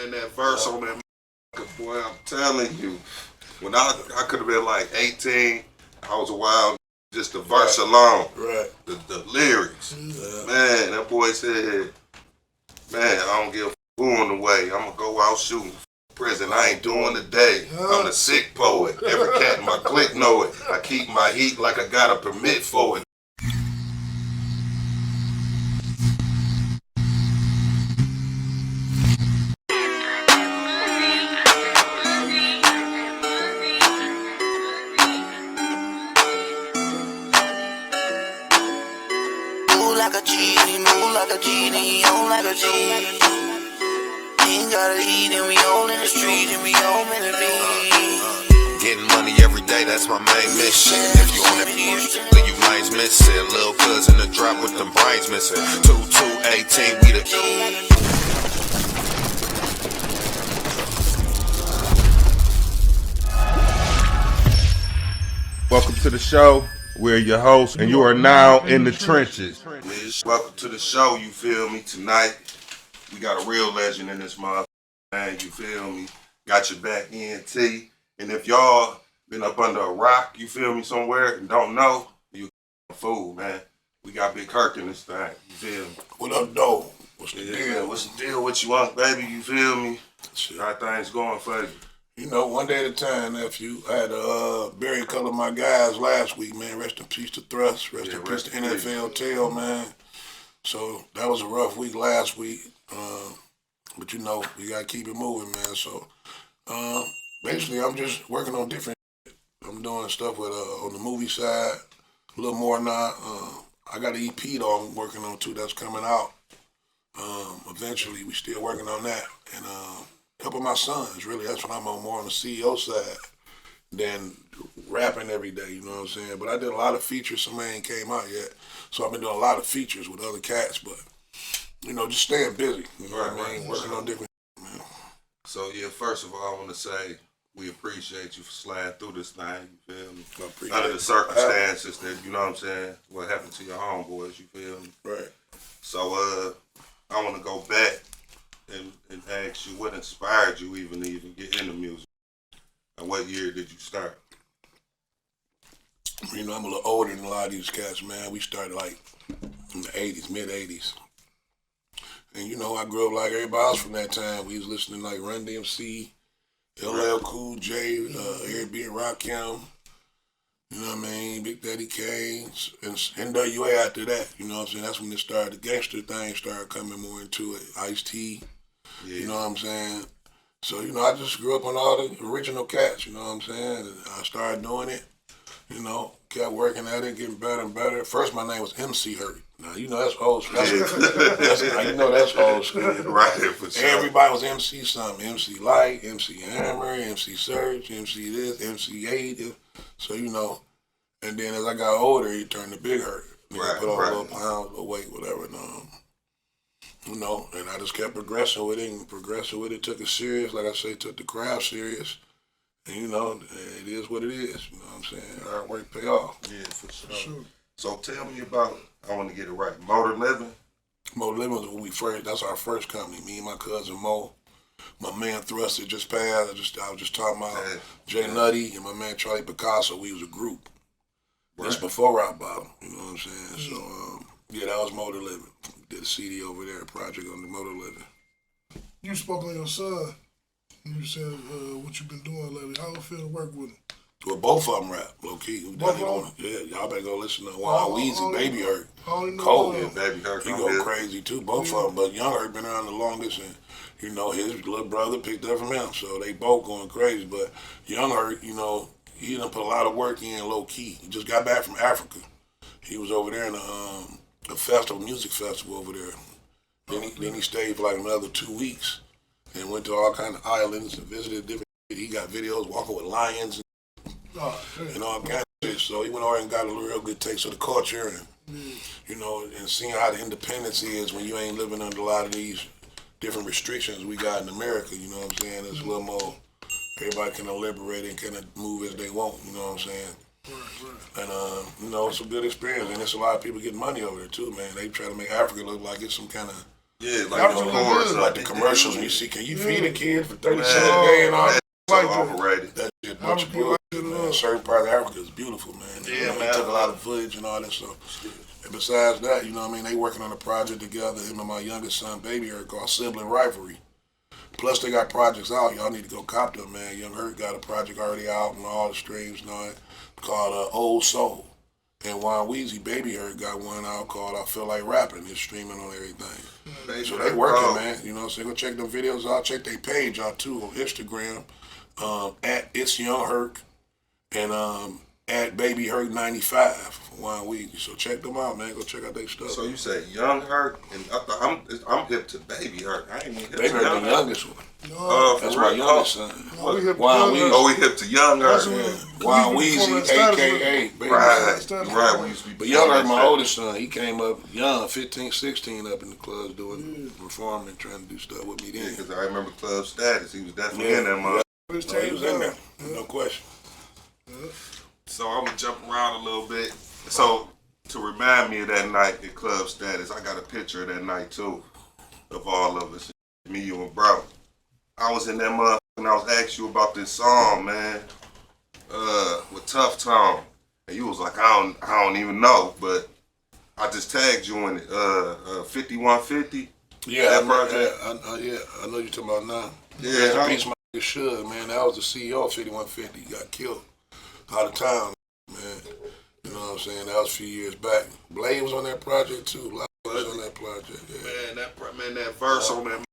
man, that verse on that boy, I'm telling you. When I could have been like 18, I was a wild, just the verse alone. Right. The lyrics. Man, that boy said, man, I don't give a going away. I'm going to go out shooting. Prison, I ain't doing the day. I'm the sick poet. Every cat in my clique know it. I keep my heat like I got a permit for it. Move like a genie, on like a genie. Ain't gotta eat and we all in the street and we all meant to be. Getting money every day, that's my main mission. If you on it, then you lines missing. Lil' cousin the drop with them brains missing. 2218, we the Welcome to the show. We're your hosts, and you are now in the trenches. Welcome to the show, you feel me? Tonight, we got a real legend in this motherfucker, man, you feel me? Got your back ENT. And if y'all been up under a rock, you feel me, somewhere, and don't know, you a fool, man. We got Big Herk in this thing, you feel me? What up, though? What's the deal? What's the deal with you, baby, you feel me? How things going for you? You know, one day at a time, nephew. I had to bury a couple of my guys last week, man. Rest in peace to Thrust. Rest in peace to NFL Tail, man. So that was a rough week last week. But you know, we gotta keep it moving, man. So basically, I'm just working on different. I'm doing stuff with on the movie side, a little more now. I got an EP though I'm working on too. That's coming out. Eventually, we still working on that, and a couple of my sons. Really, that's when I'm on more on the CEO side than rapping every day. You know what I'm saying? But I did a lot of features. Some ain't came out yet, so I've been doing a lot of features with other cats. But you know, just staying busy. You know what I mean? Working on different. Man. So yeah, first of all, I want to say we appreciate you for sliding through this thing. You feel me? Under the circumstances that you know what I'm saying, what happened to your homeboys. You feel me? Right. So I want to go back and ask you what inspired you even get into music, and what year did you start? You know, I'm a little older than a lot of these cats, man. We started like in the 80s, mid-80s. And you know, I grew up like everybody else from that time. We was listening like Run DMC, LL Cool J, Airbnb Rakim, you know what I mean, Big Daddy Kane, and NWA after that. You know what I'm saying? That's when it started. The gangster thing started coming more into it. Ice-T, you know what I'm saying? So, you know, I just grew up on all the original cats, you know what I'm saying? And I started doing it, you know, kept working at it, getting better and better. First, my name was MC Herk. Now, you know, that's old school. You know that's old school. Right, for sure. Everybody was MC something. MC Light, MC Hammer, MC Search, MC this, MC 8. So, you know, and then as I got older, he turned to Big Herk. Right, put on a little pound, a little weight, whatever. And, you know, and I just kept progressing with it, took it serious. Like I say, took the craft serious. And, you know, it is what it is. You know what I'm saying? Hard work pay off. Yeah, for sure. So tell me about, I want to get it right, Motor Living? Motor Living was when we first, that's our first company. Me and my cousin Mo. My man Thrust had just passed. I was just talking about Jay Nutty and my man Charlie Picasso. We was a group. Right. This before Rock Bottom, you know what I'm saying? So, yeah, that was Motor Living. Did a CD over there, a project on the Motor Living. You spoke on your son. You said what you been doing lately. How it feel to work with him? Well, both of them rap, low key. Yeah, y'all better go listen to Weezy, Baby Herk. Cole, Baby Herk. He go crazy too, both of them. But Young Herk been around the longest, and you know his little brother picked up from him, so they both going crazy. But Young Herk, you know, he done put a lot of work in low key. He just got back from Africa. He was over there in a festival, music festival over there. Then he stayed for like another 2 weeks and went to all kind of islands and visited different. He got videos walking with lions and all kinds of shit. So he went over and got a real good taste of the culture and you know, and seeing how the independence is when you ain't living under a lot of these different restrictions we got in America. You know what I'm saying? It's a little more. Everybody can liberate and kind of move as they want. You know what I'm saying? Right. And you know, it's a good experience, and there's a lot of people getting money over there too, man. They try to make Africa look like it's some kind of Yeah, like That the was chorus. good. Like the commercials when you see, can you feed a kid for 30 Man, cents a day and all that's that? so Like that. overrated. That shit I much would bullshit, like man. it. Certain part of Africa is beautiful, man. Yeah, You know, man. He took a lot of footage and all that stuff. And besides that, you know what I mean, they working on a project together, him and my youngest son, Baby Herk, called Sibling Rivalry. Plus, they got projects out. Y'all need to go cop them, man. Young Herk got a project already out on all the streams and all that called Old Soul. And Juan Weezy, Baby Herk, got one out called I Feel Like Rapping. It's streaming on everything. Baby So they Herk, working, oh, man. You know what I'm saying? Go check them videos out. Check their page out, too, on Instagram, at It's Young Herk, and at Baby Herk 95 for 1 week. So check them out, man. Go check out their stuff. So you say Young Herk, and I thought I'm hip to Baby Herk. I ain't even hip Baby to Herk, Young the Herk. youngest one. For That's real? my youngest son. No, we hip to Juan Young Weezy. Herk. Oh, we hip to Young That's Herk. what Juan we used to Weezy, perform at a.k.a. Baby Right, Herk. right. We used to be But Young Herk, my shit. oldest son, he came up young, 15, 16, up in the clubs doing, performing, trying to do stuff with me Yeah, then. because I remember Club Status. He was definitely in that mother. It's So he was in there, Yeah. no question. So I'm gonna jump around a little bit. So to remind me of that night at Club Status, I got a picture of that night too, of all of us, me, you, and bro. I was in that mother and I was asking you about this song, man, with Tough Tone, and you was like, I don't even know, but I just tagged you in it, 5150. Yeah, That I know you're talking about now. Yeah, Rest in how- peace, my nigga Suge, man. That was the CEO of 5150. He got killed out of town, man. You know what I'm saying? That was a few years back. Blade was on that project too. Blade was on that project. Yeah. Man, that verse on that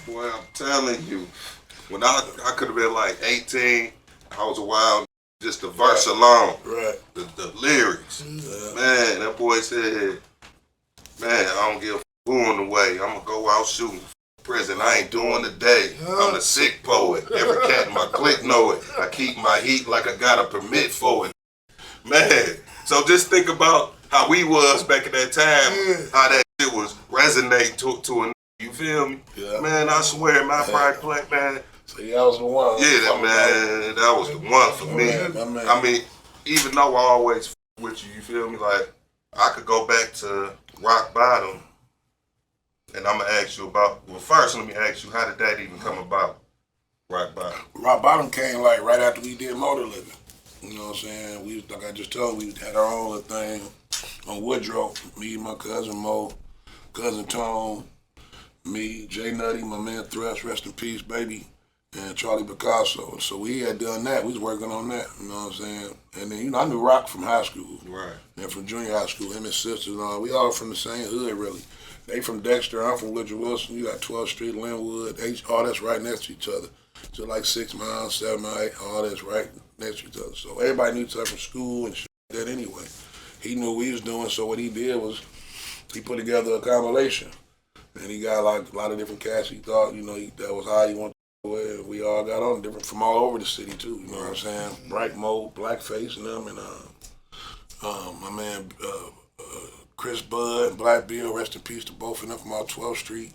boy, I'm telling you, when I could have been like 18, I was a wild, just the verse alone, Right. the lyrics. Man, that boy said, man, I don't give a who in the way. I'm gonna go out shooting. Prison, I ain't doing the day. I'm the sick poet. Every cat in my clique know it. I keep my heat like I got a permit for it. Man, so just think about how we was back at that time, how that shit was resonating to a, you feel me? Yeah. Man, I swear, my pride black man. So yeah, that was the one. Yeah, that was the one for me. My man. I mean, even though I always with you, you feel me? Like, I could go back to Rock Bottom, and I'm gonna ask you about. Well, first, let me ask you, how did that even come about? Rock Bottom. Rock Bottom came like right after we did Motor Living. You know what I'm saying? We, like I just told you, we had our own little thing on Woodrow. Me and my cousin Mo, cousin Tone, me, Jay Nutty, my man Thresh, rest in peace, baby, and Charlie Picasso. So we had done that. We was working on that. You know what I'm saying? And then, you know, I knew Rock from high school. Right. And from junior high school, him and sisters and all. We all from the same hood, really. They from Dexter, I'm from Woodrow Wilson. You got 12th Street, Linwood, all that's right next to each other. So like 6 miles, 7 miles, all that's right next to each other. So everybody knew each other from school and shit like that anyway. He knew what he was doing, so what he did was he put together a compilation. And he got like a lot of different cats he thought, you know, that was how he wanted to do it. And we all got on different from all over the city too, you know what I'm saying? Bright Mo, Blackface and them, and my man Chris Bud and Black Bill, rest in peace to both of them from out 12th Street.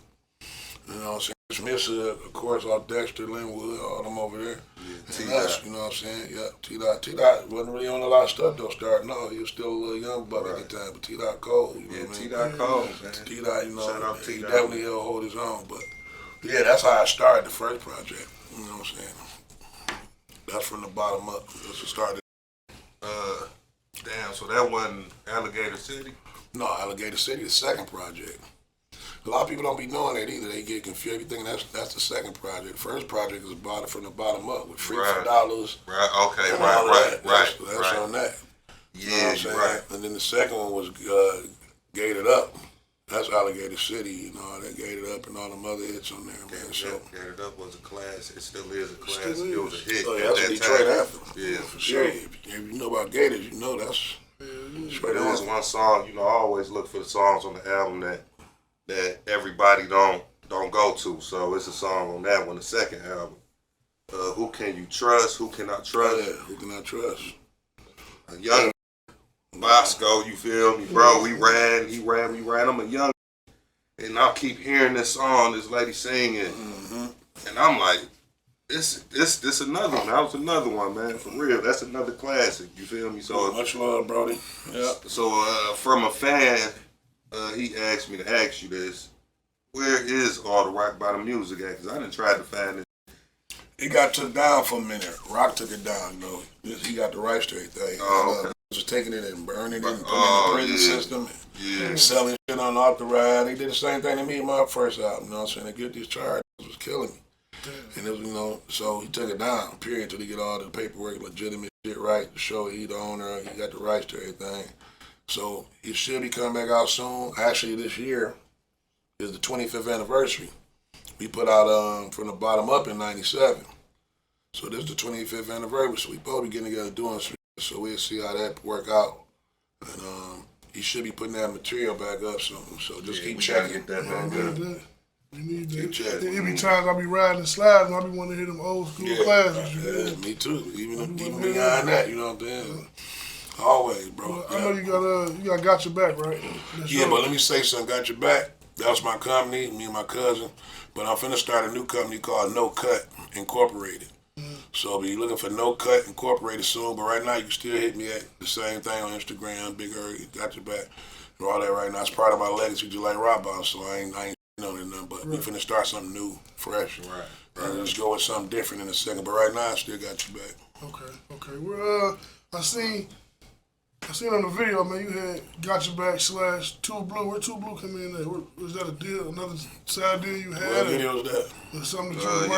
You know what I'm saying? Smith, of course, off Dexter, Linwood, all them over there. Yeah, And us, you know what I'm saying? Yeah, T-Dot wasn't really on a lot of stuff though, starting off. He was still a little young buck at the time, but T-Dot cold, you know Yeah, what I mean? T-Dot Cole, man. T-Dot, you Shout know, out he T-Dot. definitely will hold his own, but yeah, that's how I started the first project, you know what I'm saying? That's from the bottom up, that's what started. Damn, so that wasn't Alligator City? No, Alligator City, the second project. A lot of people don't be knowing that either. They get confused. Everything that's the second project. First project is about it from the bottom up with free Right. for dollars. Right, okay, and all right. that. That's on that. You know what Yeah, I'm saying? you're right. And then the second one was Gated Up. That's Alligator City, you know, that Gated Up and all them other hits on there, man. So, Gated Up was a class. It still is a class. Still It was a hit. oh, yeah, at that's a that Detroit time. anthem. Yeah, For sure. If you know about Gators, you know that's Detroit There was anthem. one song, you know, I always look for the songs on the album that everybody don't go to. So it's a song on that one, the second album. Who Can You Trust? Who Can I Oh, Trust? yeah, who can I trust? A young Bosco, you feel me, bro? We ran. I'm a young, and I keep hearing this song, this lady singing, and I'm like, this another one. That was another one, man, for real. That's another classic. You feel me? So Much love, Brody. Yeah. So from a fan, he asked me to ask you this. where is all the Rock Bottom music at? Because I done tried to find it. It got took down for a minute. Rock took it down, you know. He got the rights to everything. Oh, okay. Just taking it and burning it and putting it in the prison system. Yeah. Selling shit unauthorized. They did the same thing to me in my first album, you know what I'm saying? They get these charges was killing me. And it was, you know, so he took it down, period, till he get all the paperwork, legitimate shit right, to show he the owner, he got the rights to everything. So it should be coming back out soon. Actually, this year is the 25th anniversary. We put out From the Bottom Up in 97. So this is the 25th anniversary, so we both be getting together doing some shit, so we'll see how that work out. And he should be putting that material back up soon, so just keep checking. Get that man. We need that. Keep checking. Every time I be riding and sliding, I be wanting to hear them old school classes. Yeah, me too. Even behind that, you know what I'm saying? Always, bro. Well, I know you got your back, right? Yeah, but let me say something. Got your back. That was my company, me and my cousin. But I'm finna start a new company called No Cut Incorporated. So be looking for No Cut Incorporated soon. But right now, you can still hit me at the same thing on Instagram, Big Herk, got your back. And all that right now. It's part of my legacy, just like Rob Boss. So I ain't on it nothing. But we finna start something new, fresh. Right. And just go with something different in a second. But right now, I still got your back. Okay. Well, I seen on the video, man, you had Got Your Back / Too Blue. Where Too Blue come in there? Was that a deal, another side deal you had? What video was that? Was something that you were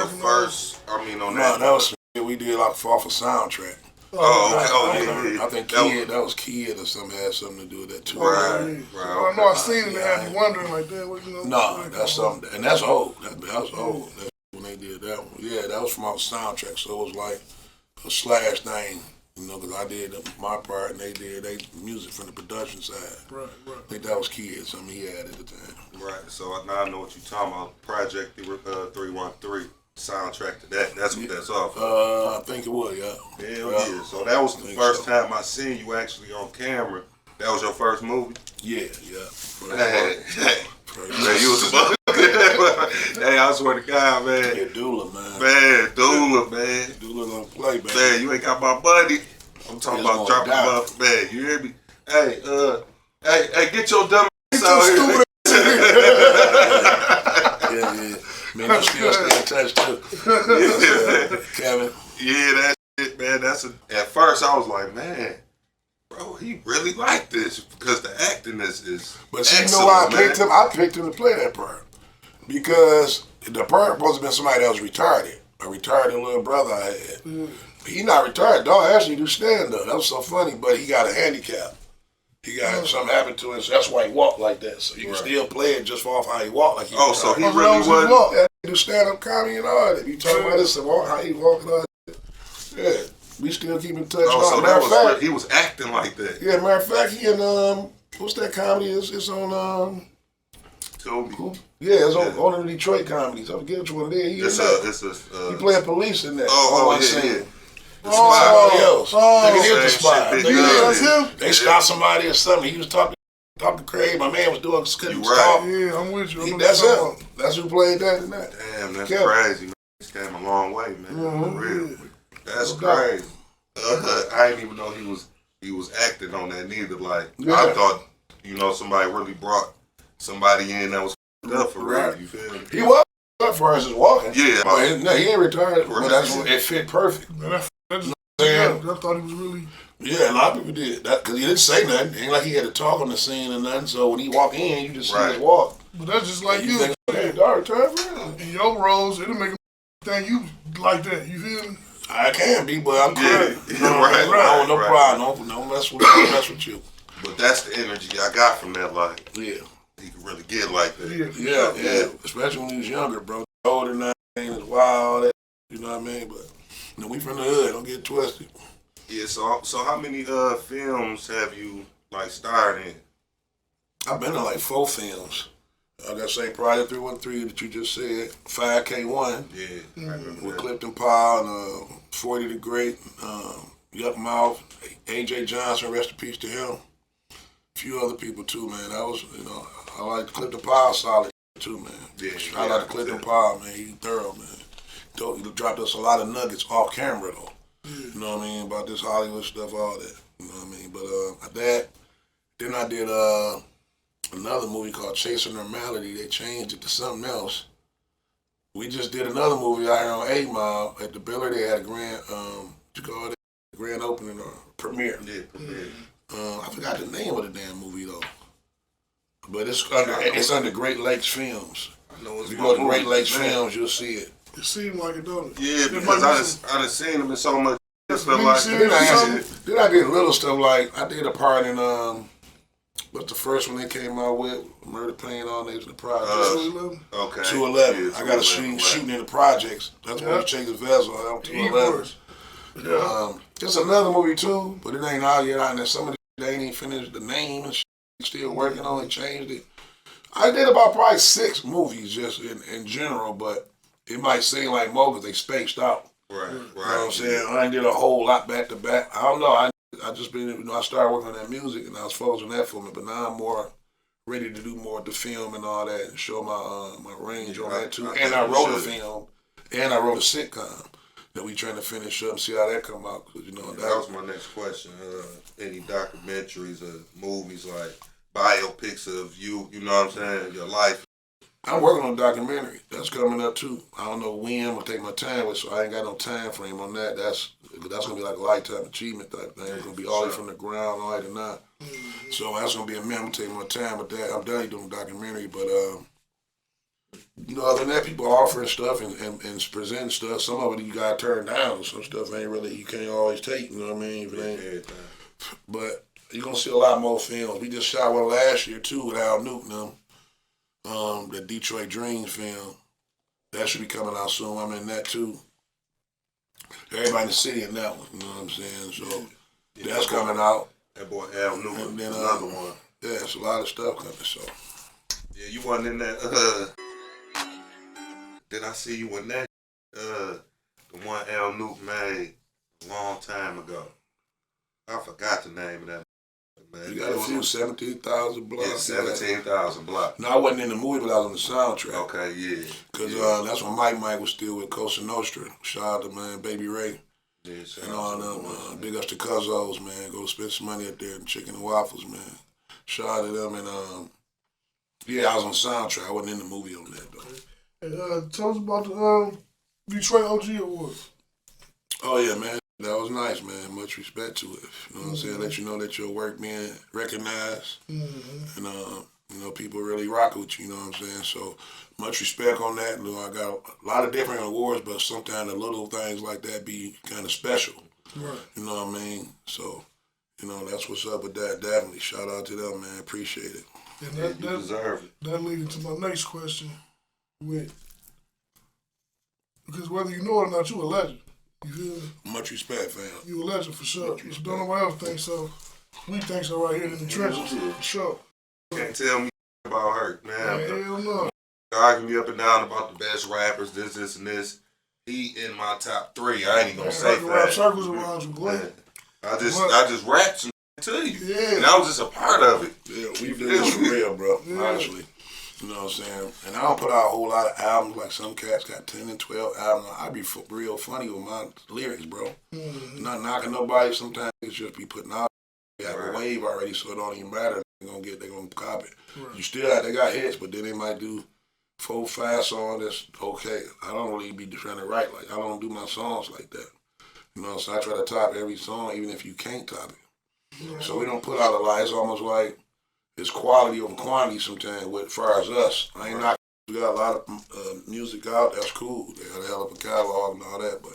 working on No, that. that was we did off a soundtrack. Yeah. I think that was Kid or something had something to do with that too. Right. I know I seen it and had me wondering like that. What, you know? No, that's something, and that's old. That was old. That's when they did that one. Yeah, that was from our soundtrack, so it was like a slash thing. You know, because I did my part and they did they music from the production side. Right. I think that was Kid, something he had at the time. Right. So now I know what you're talking about. Project 313 soundtrack to that. That's what that's off. I think it was, yeah. Hell yeah. So that was the first time I seen you actually on camera. That was your first movie? Yeah. Hey, you was about hey, I swear to God, man. Yeah, Doula, man. Man, Doula gonna play, man. Man, you ain't got my money. I'm talking about dropping off, man. You hear me? Hey, get your dumb ass out here. Yeah. Man, you still stay in touch too. Kevin. Yeah, that shit, man. At first I was like, man, bro, he really like this because the acting is But see, you know why I picked him? I picked him to play that part because the part supposed to be somebody that was retarded, a retarded little brother I had. He not retarded, dog. Actually do stand up. That was so funny, but he got a handicap. He got something happened to him, so that's why he walked like that. So you can still play it just off how he walked. Like he so he really was. Yeah, he do stand up comedy and all that. You talking about this and how he walk and all that. Yeah, we still keep in touch. So matter of fact, he was acting like that. Yeah, matter of fact, he in what's that comedy? It's on Toby. Yeah, it's on one of the Detroit comedies. I forget which one it is. He playing police in that. Yeah. Somebody else. Nigga, he was the spy. That's him? They stopped somebody or something. He was talking crazy. My man was doing couldn't talk. Yeah, I'm with you. That's him. That's who played that and that. Damn, that's crazy, man. He's came a long way, man. For real. That's crazy. I didn't even know he was acting on that neither. Like I thought, somebody really brought somebody in that was up for real. You feel me? He was as far as his walking. Yeah. No, he ain't retired. But that's what it fit perfect. I thought he was really. Yeah, a lot of people did that because he didn't say nothing. Ain't like he had to talk on the scene or nothing. So when he walk in, you just see his walk. But that's just like you. Think, hey, dog, turn for real. In your roles, it'll make him think you like that. You feel me? I can be, but I'm crazy. Right. No problem. No mess with you. But that's the energy I got from that. Like, yeah, he could really get like that. Yeah. Especially when he was younger, bro. Older now, ain't as wild. You know what I mean? But we from the hood. Don't get twisted. Yeah. So how many films have you starred in? I've been in 4 films. Like I say, Project 313 that you just said, 5K1. Yeah. With Clifton Powell and 40 the Great, Yuck Mouth, AJ Johnson, rest in peace to him. A few other people too, man. That was, I like Clifton Powell solid too, man. Yeah. I like Clifton Powell, man. He thorough, man. He dropped us a lot of nuggets off camera though. You know what I mean? About this Hollywood stuff, all that. You know what I mean? But then I did another movie called Chasing Normality. They changed it to something else. We just did another movie out here on 8 Mile at the Biller. They had a grand opening or premiere. Yeah, premiere. I forgot the name of the damn movie though. But it's under Great Lakes Films. I know it's if you go to Great Lakes Films, you'll see it. It seemed like it, don't it? Yeah, because I done seen them in so much stuff like that. Then I did little stuff like I did a part in what's the first one they came out with? Murder Pain, All Niggas in the Projects. Okay. 211. Yeah, I got a shooting in the projects. That's why you check the VEZZO out. 211. Just another movie too, but it ain't out yet. And some of they ain't even finished the name and shit. Still working on it, changed it. I did about probably 6 movies just in general, but it might seem like more because they spaced out. Right. You know what I'm saying? I ain't did a whole lot back to back. I don't know. I just been, I started working on that music and I was focused on that for me, but now I'm more ready to do more of the film and all that and show my range on that too. And I wrote a film and I wrote a sitcom that we trying to finish up and see how that come out. Cause, that was my next question. Any documentaries or movies like biopics of you, you know what I'm saying, your life? I'm working on a documentary. That's coming up too. I don't know when. I'm gonna take my time with, so I ain't got no time frame on that. That's gonna be like a lifetime achievement type thing. It's gonna be all the way from the ground, all the way to now. So that's gonna be a man. I'm gonna take my time with that. I'm done doing a documentary, but other than that, people offering stuff and presenting stuff. Some of it you gotta turn down. Some stuff ain't really you can't always take. You know what I mean? If it ain't. But you're gonna see a lot more films. We just shot one last year too with Al Newton. The Detroit Dreams film. That should be coming out soon. I'm in that too. Everybody in the city in that one, you know what I'm saying? So that's coming out. That boy Al Newton, and then, another one. Yeah, it's a lot of stuff coming, so. Yeah, you wasn't in that, did I see you in that, the one Al Newton made a long time ago? I forgot the name of that. Man. You got a few, 17,000 blocks. Yeah, 17,000 blocks. No, I wasn't in the movie, but I was on the soundtrack. Okay, yeah. Because that's when Mike was still with Cosa Nostra. Shout out to, man, Baby Ray. Yeah, and all them. Big ups to Cuzzos, man. Go spend some money up there and chicken and waffles, man. Shout out to them. And, yeah, I was on the soundtrack. I wasn't in the movie on that, though. And tell us about the Detroit OG Awards. Oh, yeah, man. That was nice, man. Much respect to it. You know what I'm saying? Let you know that your work being recognized. And, people really rock with you, you know what I'm saying? So, much respect on that. I got a lot of different awards, but sometimes the little things like that be kind of special. Right. You know what I mean? So, that's what's up with that. Definitely. Shout out to them, man. Appreciate it. And you deserve it. That leads to my next question. Because whether you know it or not, you a legend. You feel me? Much respect, fam. You a legend for sure. Don't nobody else think so. We think so right here in the trenches, for sure. Can't tell me about Herk, man. Hell no. Arguing me up and down about the best rappers, this, and this. He in my top 3. I ain't even gonna say that. Circles around you, boy. I just rapped some to you. Yeah. And I was just a part of it. Yeah, we do this for real, bro. Yeah. Honestly. You know what I'm saying? And I don't put out a whole lot of albums like some cats got 10 and 12 albums. I be real funny with my lyrics, bro. Not knocking nobody. Sometimes it's just be putting out. They have a wave already, so it don't even matter. They're gonna copy it. Right. You still they got hits, but then they might do 4, 5 songs that's okay. I don't really be trying to write like I don't do my songs like that. You know, so I try to top every song, even if you can't top it. Yeah. So we don't put out a lot. It's almost like it's quality over quantity sometimes as far as us. I ain't not. We got a lot of music out. That's cool. They got a hell of a catalog and all that. But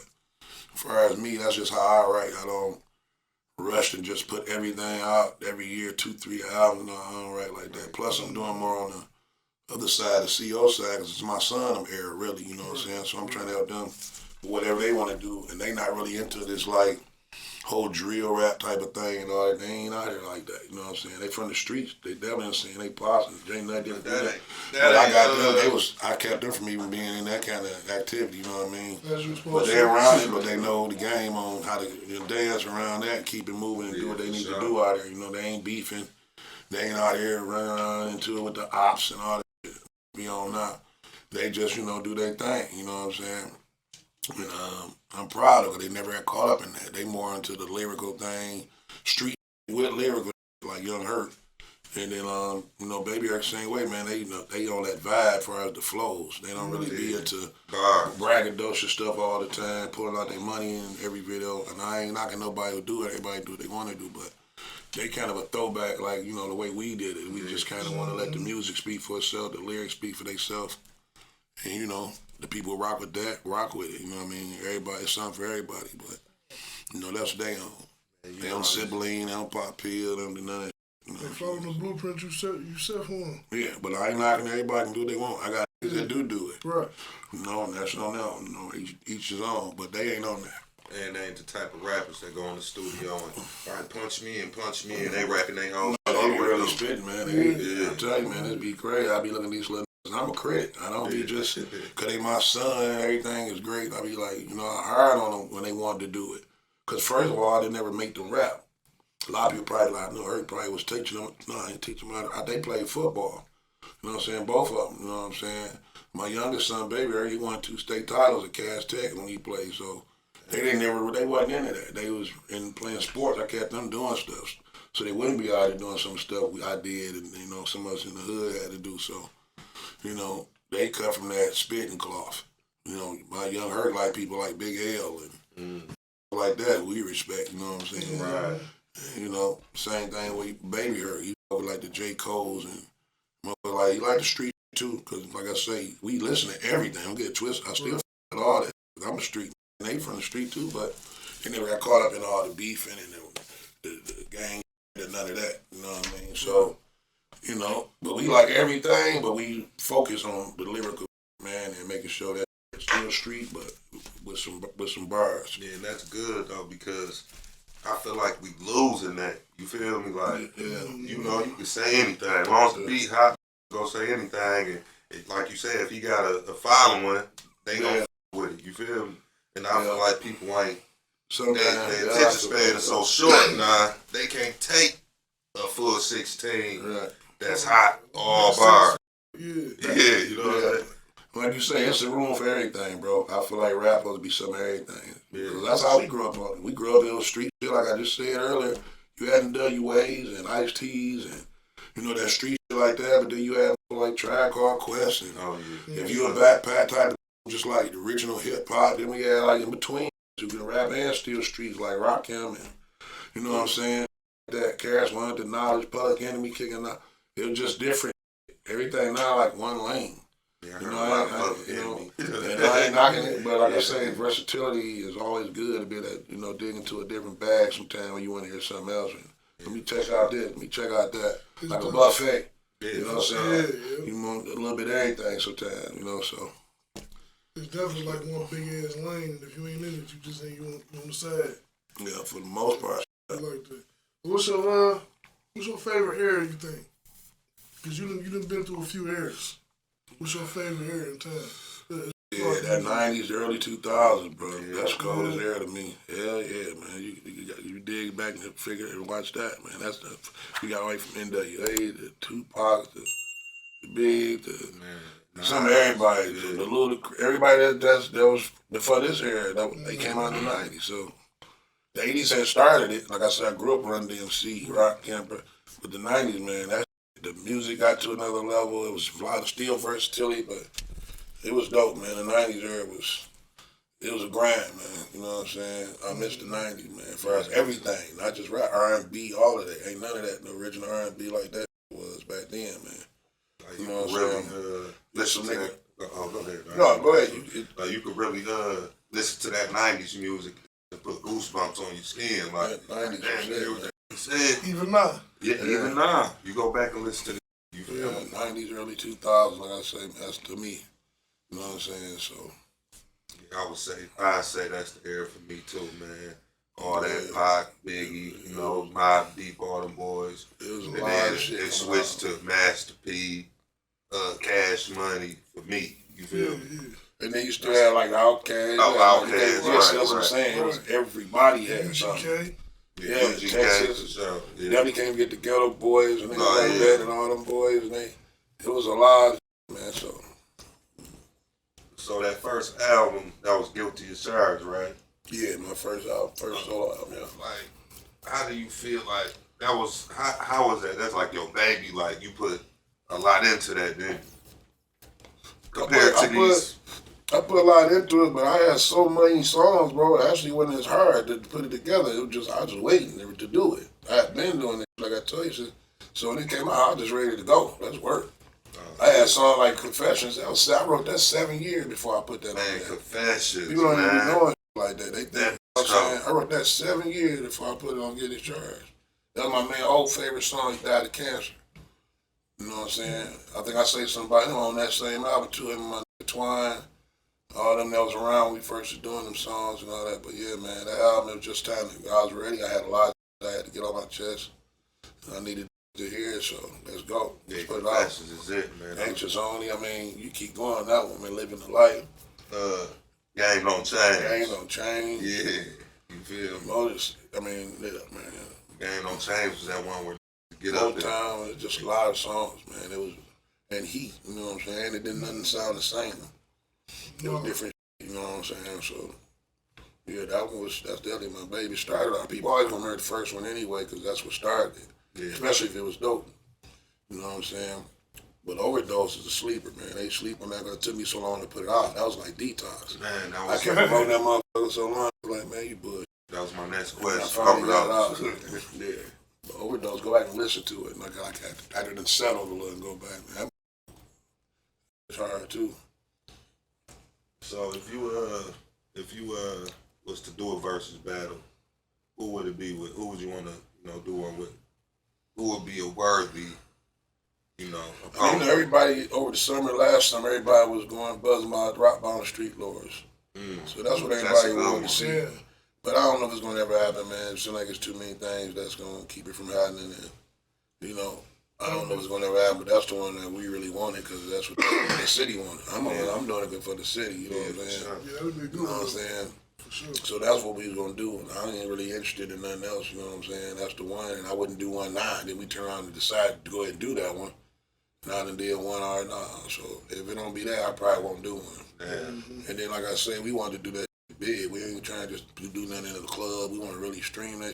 as far as me, that's just how I write. I don't rush and just put everything out every year, 2, 3 albums. No, I don't write like that. Plus, I'm doing more on the other side, the CEO side, because it's my son I'm here, really. You know what I'm saying? So I'm trying to help them with whatever they want to do. And they not really into this, like, whole drill rap type of thing and all that. They ain't out here like that, you know what I'm saying? They from the streets. They definitely ain't saying they positive. They ain't nothing different. But I got them. I kept them from even being in that kind of activity, you know what I mean? But they're around it, but they know the game on how to dance around that, keep it moving and do what they need to do out there. You know, they ain't beefing. They ain't out here running around into it with the ops and all that shit. Beyond that, they just, do their thing, you know what I'm saying? And I'm proud of it. They never got caught up in that. They more into the lyrical thing, street with lyrical, like Young Herk. And then, you know, Baby Herk same way, man. They, you know, they on that vibe for us, the flows. They don't really be into braggadocious stuff all the time, pulling out their money in every video. And I ain't knocking nobody who do it. Everybody do what they want to do, but they kind of a throwback, like, you know, the way we did it. We just kind of want to let the music speak for itself, the lyrics speak for themselves. And, you know, the people who rock with that, rock with it. You know what I mean? Everybody, it's something for everybody, but, you know, that's what they on. They don't sibling, they don't pop pill, they don't do none of that. You know, they follow the blueprint you set for them. Yeah, but I ain't knocking everybody can do what they want. I got niggas that do it. Right. You know, and that's on them. You know, each his own, but they ain't on that. And they ain't the type of rappers that go in the studio and punch me, and they rapping their whole They all the way really through. spitting, man. I tell you, man, it'd be crazy. I be looking at these little niggas, and I'm a critic. I don't be just, because they my son and everything is great. I be like, you know, I hired on them when they wanted to do it. Because first of all, I didn't ever make them rap. A lot of people probably like, no, Herc probably was teaching them. No, I didn't teach them how they played football. You know what I'm saying? Both of them, you know what I'm saying? My youngest son, Baby Herk, he won 2 state titles at Cass Tech when he played, so they wasn't into that. They was in playing sports. I kept them doing stuff. So they wouldn't be out there doing some stuff I did and, you know, some of us in the hood had to do. So, you know, they cut from that spitting cloth. You know, my young Herc like people like Big L and like that we respect, you know what I'm saying? Right. And, you know, same thing with Baby Herk. He like the J. Cole's and like he like the street too, because like I say, we listen to everything. Don't get it twisted. I still with all that. I'm a street. And they from the street too, but they never got caught up in all the beefing and the gang and none of that. You know what I mean? So, you know, but we like everything, but we focus on the lyrical, man, and making sure that it's still street, but with some bars. Yeah, and that's good though, because I feel like we losing that. You feel me? Like, you know, you can say anything. As long as the beat hot, go say anything. And like you said, if you got a following, they gonna with it. You feel me? And I feel like people ain't. Their attention span is so short now. They can't take a full 16 that's hot all bars. Yeah, you know what I'm saying? Like you say, it's a room for everything, bro. I feel like rap supposed to be some of everything. Yeah. That's how we grew up on it. We grew up in the street shit, like I just said earlier. You had NWAs and Ice T's and, you know, that street shit like that, but then you had like Tribe Called Quest and if you a backpack type of just like the original hip hop, then we had like in between who can rap and steal streets like Rakim and, you know what I'm saying? That Cash One, the Knowledge, Public Enemy kicking out. It was just different. Everything now like one lane. Yeah, you know, and I ain't knocking it, but like I say, versatility is always good to be that, you know, dig into a different bag sometime when you want to hear something else. And let me check out this, let me check out that. Like a buffet. You know what I'm saying? You want a little bit of everything sometimes, you know, so. It's definitely like one big ass lane, and if you ain't in it, you just ain't you on the side. Yeah, for the most part. I like that. What's your favorite era, you think? Because you done been through a few eras. What's your favorite era in time? Yeah, that 90s, early 2000s, bro. That's the coldest era to me. Hell yeah, man. You dig back and figure and watch that, man. That's the, we got away from NWA to Tupac to the Big to some of everybody. The little, everybody that was before this era, they came out in the 90s. So the 80s had started it. Like I said, I grew up Run DMC, Rock Camper. But the 90s, man, the music got to another level. It was a lot of still versatility, but it was dope, man. The 90s era it was a grind, man. You know what I'm saying? I miss the 90s, man. As far as everything, not just rap, R&B, all of that. Ain't none of that, no original R&B like that was back then, man. Like you know what I'm saying? Listen to that. Oh, go ahead. No, go ahead. You could really listen to that 90s music and put goosebumps on your skin. Like, 90s, even now. Yeah, even now. You go back and listen to the 90s, early 2000s, like I say, that's to me. You know what I'm saying? So I'd say that's the era for me too, man. All that Pac, Biggie, you know, Mobb Deep, all them boys. It was a and lot then of shit. It switched to Master P, Cash Money for me. You feel me? And then you still had like Outkast. Outkast, that's what I'm saying. It was everybody had something. Yeah, Texas. Definitely came to get the Ghetto Boys and things like that and all them boys. And it was a lot, man. So that first album, that was Guilty as Charged, right? Yeah, my first solo album, yeah. Like, how do you feel like That was how was that? That's like your baby. Like you put a lot into that, then compared to these. I put a lot into it, but I had so many songs, bro. It actually wasn't as hard to put it together. It was just I was just waiting to do it. I had been doing it, like I told you. So when it came out, I was just ready to go. Let's work. I had songs like Confessions. I wrote that 7 years before I put that on there. Confessions. People don't even be knowing like that. They think, That's you know what I'm saying? I wrote that 7 years before I put it on Get It Charged. That was my man, old favorite song. He died of cancer. You know what I'm saying? I think I say something about him on that same album too. Him and my nigga Twine. All them that was around when we first was doing them songs and all that. But yeah, man, that album, it was just time. I was ready. I had a lot I had to get off my chest. I needed to hear it, so let's go. Let's put it out. Is it, man. Anxious Only. I mean, you keep going that one, man. Living the life. Game don't change. Game don't change. Yeah, you feel me? Motives. I mean, yeah, man. Game don't change was that one where get Whole up there. time, it's just a lot of songs, man. It was, and heat, you know what I'm saying? It didn't nothing sound the same. It was different, you know what I'm saying? So, yeah, that's definitely my baby. Started out. People always gonna hear the first one anyway, because that's what started it. Yeah. Especially if it was dope. You know what I'm saying? But Overdose is a sleeper, man. They sleep on that. It took me so long to put it out. That was like detox. Man, I kept promoting that motherfucker so long. Like, man, you bullshit. That was my next I question. finally got it out. Yeah. But Overdose, go back and listen to it. Like I didn't settle a little and go back, man. It's hard too. So if you was to do a versus battle, who would it be with? Who would you want to do one with? Who would be a worthy, opponent? I mean, everybody over the last summer, everybody was going buzzing about Rock Bound Street Lords. So that's what everybody wanted to see. Yeah. But I don't know if it's gonna ever happen, man. It seems like it's too many things that's gonna keep it from happening. And, I don't know if it's gonna ever happen, but that's the one that we really wanted because that's what the city wanted. I'm doing it for the city. You know what I'm saying? Yeah, that'd be a good You know what I'm one. saying? For sure. So that's what we was gonna do. And I ain't really interested in nothing else. You know what I'm saying? That's the one, and I wouldn't do one now. Then we turn around and decide to go ahead and do that one. And I done did one already now. So if it don't be that, I probably won't do one. Yeah. And then, like I said, we wanted to do that big. We ain't trying to just do nothing in the club. We want to really stream that,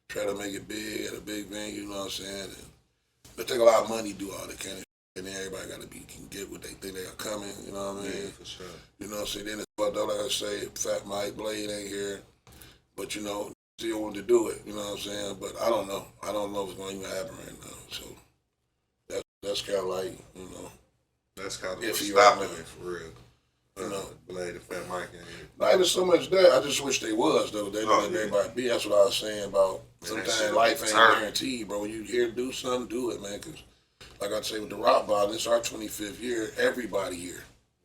try to make it big at a big venue, you know what I'm saying? And it take a lot of money to do all that kind of shit. And then everybody got to can get what they think they are coming, you know what I mean? Yeah, for sure. You know what I'm saying? Then it's fucked up, like I say, Fat Mike Blade ain't here. But, still wanted to do it, you know what I'm saying? But I don't know. I don't know if it's going to even happen right now. So that's kind of like, That's kind of If what's he stopping right it for real. Blade and Fat Mike in here. Not even so much that. I just wish they was, though. They Oh, let yeah. everybody be. That's what I was saying about Man, that sometimes shit life ain't turn. guaranteed, bro. When you here to do something, do it, man. Because, like I say with the Rock Bottom, it's our 25th year. Everybody here.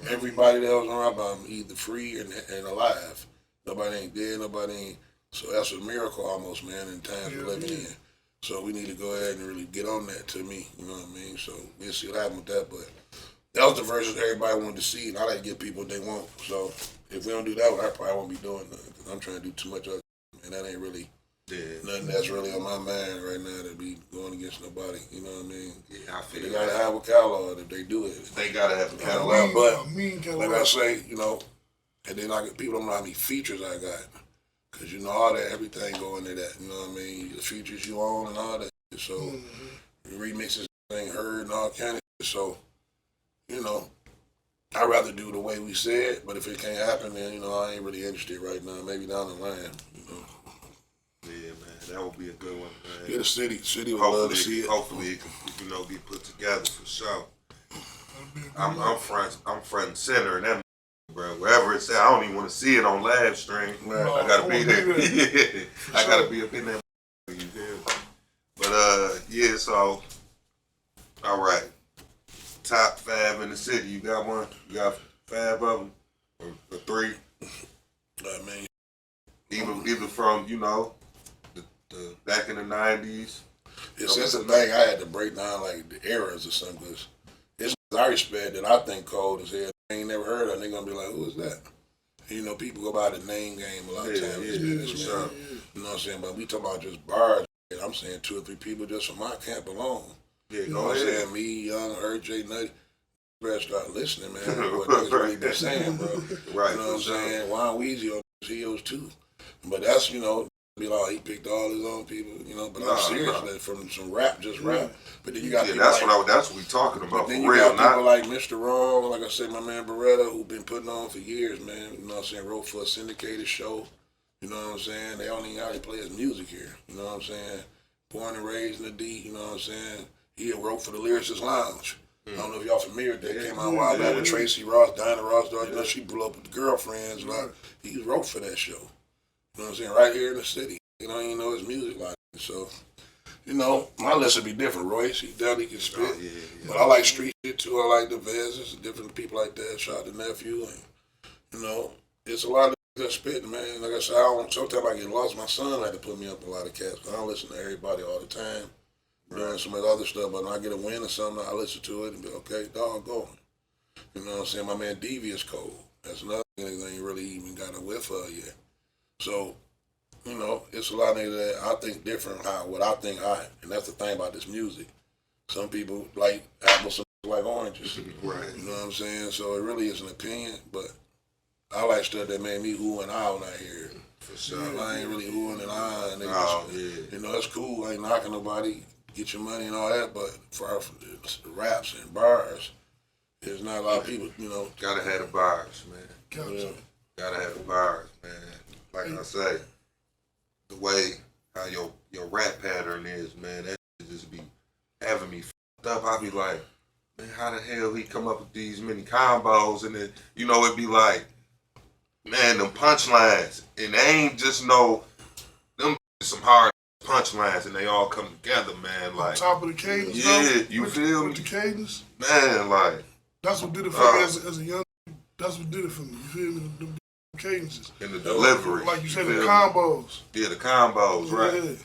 Everybody that was on Rock Bottom either free and alive. Nobody ain't dead. Nobody ain't. So that's a miracle almost, man, in times we're living in. So we need to go ahead and really get on that to me. You know what I mean? So we'll see what happens with that. But that was the version everybody wanted to see, and I like to give people what they want. So if we don't do that one, I probably won't be doing nothing because I'm trying to do too much other, and that ain't really nothing that's really on my mind right now to be going against nobody. You know what I mean? Yeah, I feel They that. gotta have a catalog if they do it. They gotta have a Catalog, catalog. but mean like I say, and then people don't know how many features I got. Cause all that, everything go into that, you know what I mean? The features you own and all that. So remixes ain't heard and all kind of shit. So, I'd rather do the way we said, but if it can't happen, then, I ain't really interested right now. Maybe down the line, Yeah, man, that would be a good one, man. Yeah, the city would love to see it. Hopefully it can, be put together for sure. I'm front and center and that, bro. Wherever it's at, I don't even want to see it on live stream. Right. I gotta be there. Yeah, I gotta sure. be up in there. You feel me? But yeah. So, all right. Top 5 in the city. You got one? You got 5 of them, or 3? I mean, Either from the back in the 90s. it's just a thing I had to break down like the eras or something. Cause it's I respect that I think cold as hell. They ain't never heard of. They gonna be like, who is that? And, people go by the name game a lot of times. For sure. You know what I'm saying? But we talking about just bars. And I'm saying 2 or 3 people just from my camp alone. Yeah, You know go what I'm ahead. saying? Me, Young, RJ, Nutty. Better start listening, man. What niggas really been saying, bro. Right, You know what I'm for sure. saying? Juan Weezy on his heels too. But that's, be like, he picked all his own people, you know. But Nah, I'm serious, nah. like, from some rap, just rap. But then you got Yeah, people like, that's what we talking about but then for you real. got people Not like Mr. Wrong, like I said, my man Beretta, who been putting on for years, man. You know what I'm saying? Wrote for a syndicated show. You know what I'm saying? They don't even know how to play his music here. You know what I'm saying? Born and raised in the D, you know what I'm saying? He wrote for the Lyricist Lounge. I don't know if y'all familiar with that. Came out a while back with Tracy Ross, Diana Ross, daughter. You know, she blew up with the girlfriends. Like, he wrote for that show. You know what I'm saying? Right here in the city. You know, you know his music like that. So, you know, my list would be different. Royce, he definitely can spit. But I like street shit too. I like the VEZZO, different people like that. Shout out to Nephew. And, you know, it's a lot of that spitting, man. Like I said, sometimes I get lost. My son had to put me up a lot of cats. I don't listen to everybody all the time. Doing some of the other stuff, but when I get a win or something, I listen to it and be okay, doggone. You know what I'm saying? My man Devious Cold. That's another thing that ain't really even got a whiff of yet. So, you know, it's a lot of niggas that I think different what I think and that's the thing about this music. Some people like apples, some like oranges. right. You know what I'm saying? So it really is an opinion, but I like stuff that made me ooh and ah when I hear it. For sure. I ain't really oohing and ah. And you know, it's cool. I ain't knocking nobody. Get your money and all that, but for raps and bars, there's not a lot of people, you know. Gotta have the bars, man. Gotta have the bars, man. Like I say, the way how your rap pattern is, man, that just be having me fucked up. I be like, man, how the hell he come up with these many combos? And then, you know, it be like, man, them punchlines, and they ain't just them some hard punchlines, and they all come together, man. Like on top of the cadence, you feel me? With the cadence, man. Like that's what did it for me as a young. That's what did it for me. You feel me? The cadences in the delivery, like you said, the combos. Yeah, the combos, right?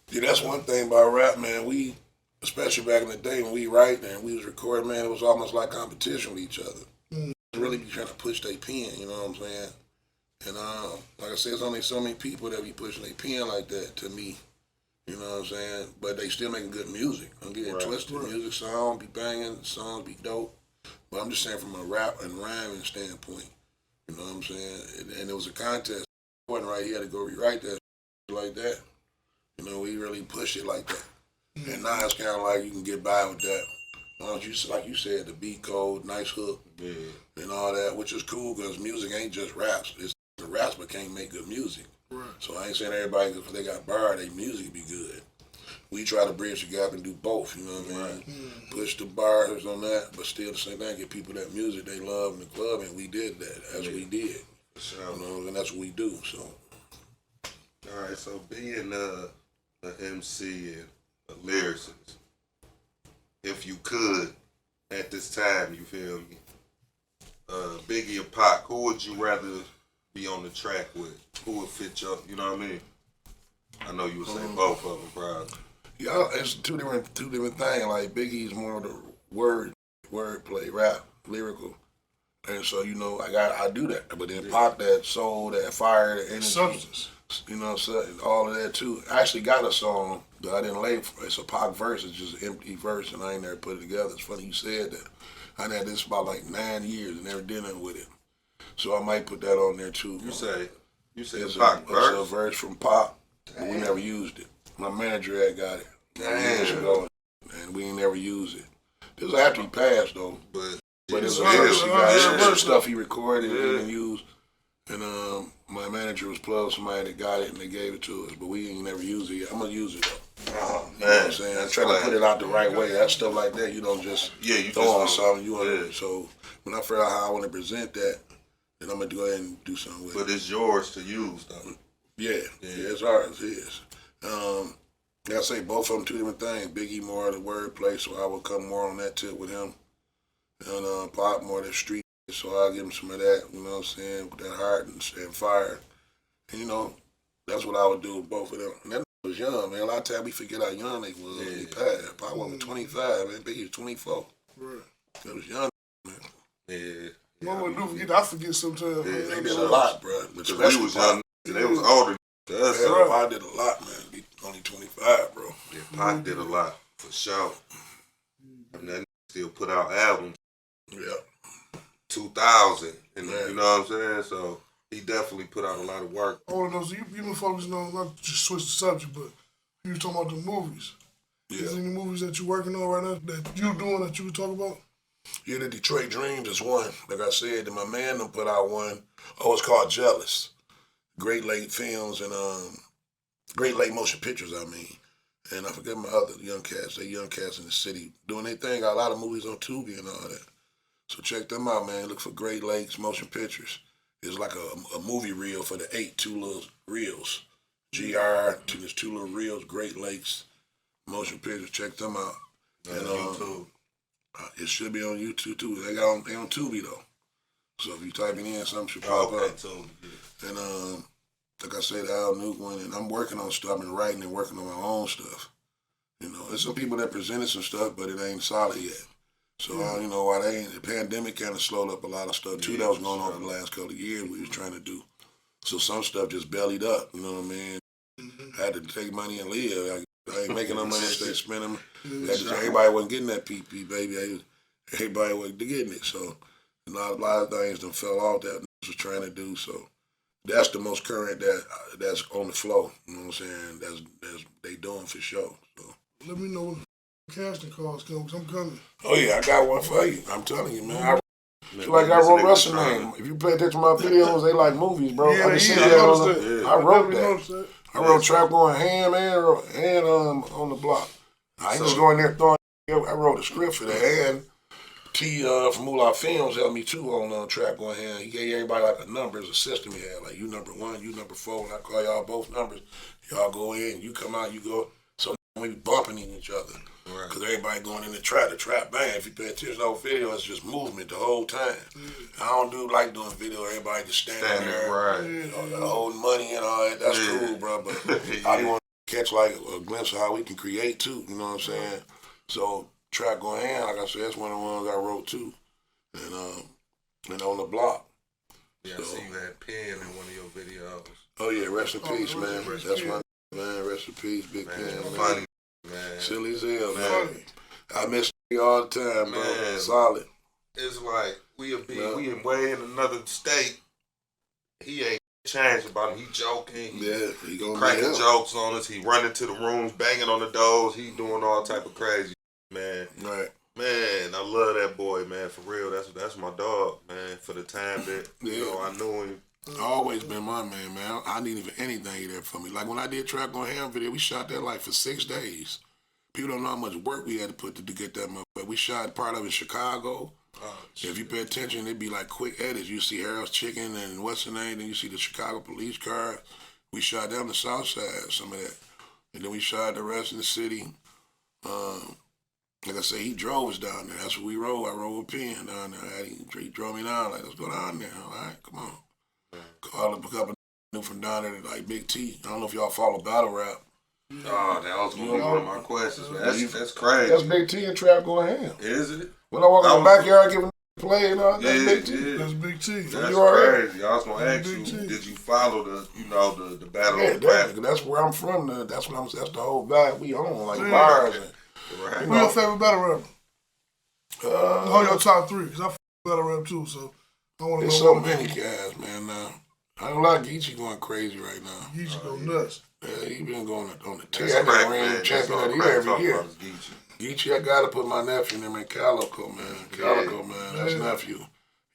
Yeah, that's one thing about rap, man. We, especially back in the day when we write and we was recording, man, it was almost like competition with each other. Really be trying to push their pen, you know what I'm saying? And like I said, there's only so many people that be pushing their pen like that to me. You know what I'm saying? But they still making good music. I'm getting twisted. Music song be banging, songs be dope. But I'm just saying from a rap and rhyming standpoint. You know what I'm saying? And it was a contest. It wasn't right. He had to go rewrite that like that. You know, we really push it like that. And now it's kind of like you can get by with that. Once you, like you said, the beat code, nice hook, and all that, which is cool because music ain't just raps. It's the raps, but can't make good music. Right. So I ain't saying everybody, if they got bar, their music be good. We try to bridge the gap and do both, you know what I mean? Push the bars on that, but still the same thing, get people that music they love in the club, and we did that, as we did. You know, and that's what we do, so. All right, so being an MC and a lyricist, if you could, at this time, you feel me, Biggie or Pac, who would you rather be on the track with? Who would fit your, you know what I mean? I know you would say both of them, probably. Yeah, it's two different things. Like Biggie's more of the wordplay, rap, lyrical, and so you know I do that. But then Pac, that soul, that fire, that energy, substance. You know, so all of that too. I actually got a song that I didn't lay for. It's a Pac verse. It's just an empty verse, and I ain't never put it together. It's funny you said that. I had this about like 9 years and never did nothing with it. So I might put that on there too. You say it's Pac verse? It's a verse from Pac, but we never used it. My manager had got it years ago, and we ain't never used it. This was after he passed though, but it's a verse he got. Some stuff he recorded and didn't use. And my manager was plugged somebody that got it and they gave it to us, but we ain't never used it yet. I'm gonna use it though. Oh, you know what I'm saying? I'm trying to put it out the right way. That stuff like that, you don't just throw on something. You want to. So when I figure out how I want to present that, then I'm gonna go ahead and do something with it. But it's yours to use though. Yeah, it's ours. It is. Like I say, both of them two different things. Biggie more of the wordplay, so I will come more on that tip with him, and Pac more of the street. So I'll give him some of that, you know what I'm saying, with that heart and fire. And, you know, that's what I would do with both of them. And that was young, man. A lot of times we forget how young they was when they passed. I was 25, man. Biggie was 24. Right. It was young, man. Yeah. Mama do forget. I forget sometimes. They did a lot, bro. Because we was young. They was older than us. Yeah, so I did a lot, man. He only 25, bro. Yeah, Pac did a lot, for sure. And that still put out albums. Yeah. 2000, and you know what I'm saying? So He definitely put out a lot of work. I want to know, so you been focusing on, not just switch the subject, but you was talking about the movies. Yeah. Is there any movies that you're working on right now that you doing that you would talk about? Yeah, the Detroit Dreams is one. Like I said, and my man done put out one. Oh, it's called Jealous. Great Lake Films and Great Lake Motion Pictures, I mean. And I forget my other young cats. They young cats in the city doing their thing. Got a lot of movies on Tubi and all that. So check them out, man. Look for Great Lakes Motion Pictures. It's like a movie reel for the 2 little reels. There's 2 little reels, Great Lakes Motion Pictures. Check them out. And YouTube. it should be on YouTube too. They on Tubi though. So if you type it in, something should pop up. Too. And like I said, Al Nuke one, and I'm working on stuff. I've been writing and working on my own stuff. You know, there's some people that presented some stuff, but it ain't solid yet. So you know, why the pandemic kind of slowed up a lot of stuff too that was going on for the last couple of years we was trying to do. So some stuff just bellied up. You know what I mean? I had to take money and live. I ain't making no money, stay spending. Everybody wasn't getting that PP, baby. Everybody wasn't getting it. So a lot of things done fell off that I was trying to do. So that's the most current that's on the flow. You know what I'm saying? That's they doing for sure. So Let me know when casting calls come, because I'm coming. oh yeah, I got one for you. I'm telling you, man. I wrote wrestling name. If you pay attention to my videos, they like movies, bro. Yeah, I see I that noticed on that. the, I wrote Noticed that. I wrote Trap Going Ham and on the block. I ain't just going there throwing. I wrote a script for that. And T from Moolah Films helped me too on Trap Going Ham. He gave everybody like a number as a system he had. Like you number 1, you number 4, and I call y'all both numbers. Y'all go in, you come out, you go. So we bumping into each other. Right. Because everybody going in the trap bang. If you pay attention to the whole video, it's just movement the whole time. I don't like doing video, everybody just standing there. Right. Holding money and all that. That's cool, bro. But I want to catch like a glimpse of how we can create too. You know what I'm saying? So Trap Going Ham, like I said, that's one of the ones I wrote too. And on the block. Yeah, so, I see you had Pen in one of your videos. Oh yeah, rest in peace, man. That's my man. Rest in peace, Big Man, Pen. funny, man. Silly as hell, man. I miss you all the time, man. Man. Solid. It's like we way in another state. He ain't changed about it. He joking. He gonna cracking be jokes on us. He running to the rooms, banging on the doors. He doing all type of crazy, man. Right. Man, I love that boy, man. For real, that's my dog, man. For the time that you know, I knew him. Always been my man. I didn't even anything he did for me. Like when I did Trap Going Ham video, we shot that like for 6 days. People don't know how much work we had to put to get that motherfucker. We shot part of it in Chicago. If you pay attention, it'd be like quick edits. You see Harold's Chicken and what's the name, then you see the Chicago police car. We shot down the south side, some of that. And then we shot the rest in the city. Like I say, he drove us down there. That's what we rode. I rode with Pen down there. He drove me down, like, let's go down there. All right, come on. Called up a couple new from down there, like Big T. I don't know if y'all follow battle rap. Oh, that was gonna be one of my questions, man. That's crazy. That's Big T and Trap Going Ham. Is it? When I walk in the backyard giving play and all, that's Big T. Yeah. That's Big T. That's You already- crazy. I was gonna ask you, did you follow the battle Yeah, of rap? definitely. That's where I'm from. That's the whole vibe we own, like bars. And, Right. Who your favorite battle rapper? Hold your top 3, because I f battle rap too, so I want to know. there's so many guys, man. I don't like Geechee going crazy right now. You should go nuts. Yeah, he been going on the tear. That's I crack, got ring man. champion of the That's year all every crack year. talk about is Geechee. Geechee, I gotta put my nephew in there, man. Calico, man. Calico, man. That's nephew.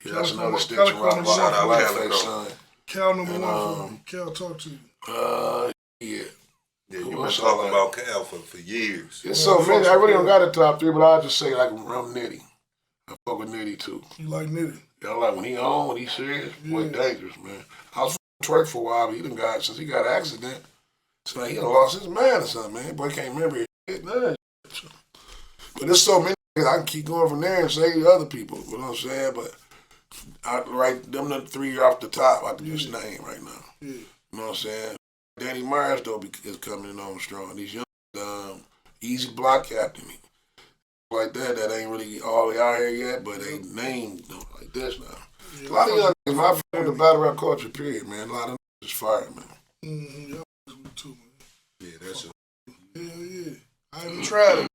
Yeah, that's Calico, another stitch Calico around number my one. blackface son. Cal number 1 for me. Cal, talk to you. Yeah. Yeah, Who you been else I talking like? about Cal for years. It's so many. I really don't got a top 3, but I'll just say like I'm Nitty. I fuck with Nitty too. You like Nitty? Yeah, like when he on, when he serious, boy, dangerous, man. I was twerk for a while, but he done got, since he got an accident, so he done lost his man or something, man. Boy can't remember his shit, none of that shit. But there's so many, I can keep going from there and say other people, you know what I'm saying? But I write them the 3 off the top, I can just name right now. Yeah. You know what I'm saying? Danny Myers, though, is coming on strong. These young, easy block captain, like that ain't really all out here yet, but they named them like this now. Yeah, A lot of young niggas, my friend, the battle rap culture, period, man. A lot of niggas is fire, man. Y'all me too, man. Yeah, that's Hell yeah. I ain't even tried it.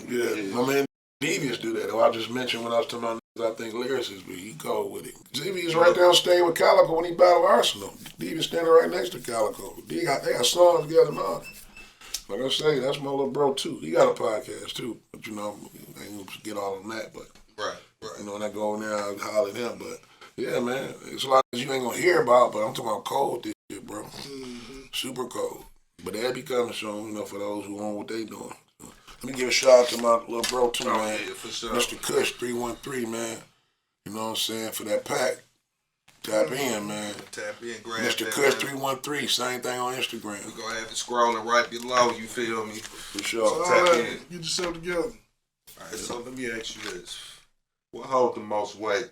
Yeah, my man Devious do that. I just mentioned when I was talking about niggas, I think lyricists, but he cold with it. Devious right down stage with Calico when he battled Arsenal. Devious standing right next to Calico. They got songs together and all. Like I say, that's my little bro too. He got a podcast too, but you know, I ain't gonna get all on that. But right. You know, when I go in there, I holler at him. But yeah, man, it's a lot you ain't gonna hear about. But I'm talking about cold this shit, bro. Super cold. But they'll be coming soon, you know, for those who own what they doing. Let me give a shout out to my little bro too, man. Yeah, for sure. Mr. Kush 313, man. You know what I'm saying? For that pack. Tap in, man. Tap in, grab Mr. that, Kush man. 313, same thing on Instagram. We're gonna have it scrolling right below, you feel me? For sure. So Tap all in. that, get yourself together. Alright, so let me ask you this. What holds the most weight?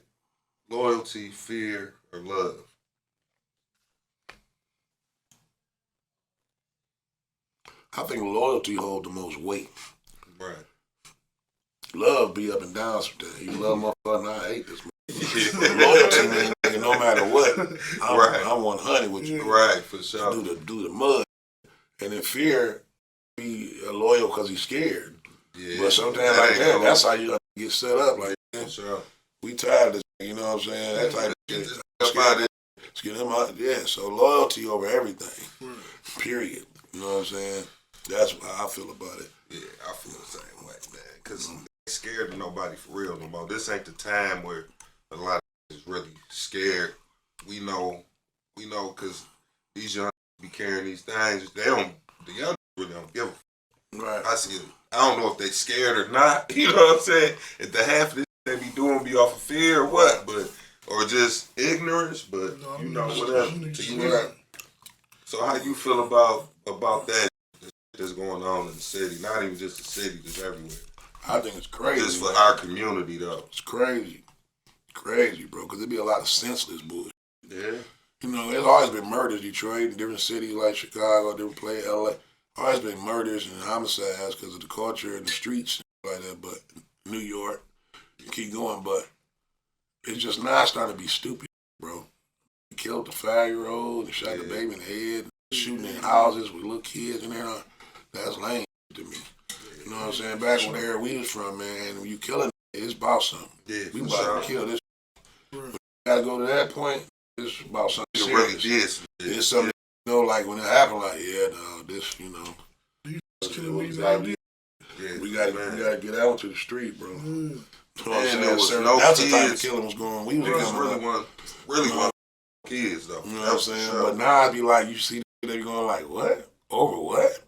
Loyalty, fear, or love? I think loyalty hold the most weight. Right. Love be up and down sometimes. You love motherfucker, and I hate this motherfucker. Loyalty, man, nigga, no matter what, I'm 100 with you. Right, for sure. Do the mud. And then fear, be loyal because he's scared. Yeah. But sometimes like that, that's how you get set up. Like, man, For sure. we tired of this, you know what I'm saying? That type of shit. Let's get this Let's get him out. Yeah, so loyalty over everything. Period. You know what I'm saying? That's how I feel about it. Yeah, I feel the same way, man. Because they ain't scared of nobody for real no more. This ain't the time where a lot of is really scared. We know, because these young be carrying these things. The young really don't give a fuck. Right. I see it. I don't know if they scared or not. You know what I'm saying? If the half of this they be doing be off of fear or what, or just ignorance, but you know, whatever. So how you feel about that that's going on in the city? Not even just the city, just everywhere. I think it's crazy. Just for our community, though. It's crazy. Crazy, bro, because there be a lot of senseless bullshit. Yeah. You know, there's always been murders, Detroit, in different cities like Chicago, different place, LA. Always been murders and homicides because of the culture and the streets and like that. But New York, keep going, but it's just now starting to be stupid, bro. He killed the 5-year-old and shot the baby in the head, shooting in houses with little kids in there. That's lame to me. You know what I'm saying? Back when the era we was from, man, when you killing it's about something. Yeah, we about to kill this. When you gotta go to that point, it's about something It serious. really is. It's something, you know, like when it happened, like, yeah, no, this, you know. We gotta get out to the street, bro. You know what I'm saying? There was Certain, no that's the type of kids. killing was going on. We was Really want kids, though. you know what I'm saying? But now I'd be like, you see, they be going like, what? Over what?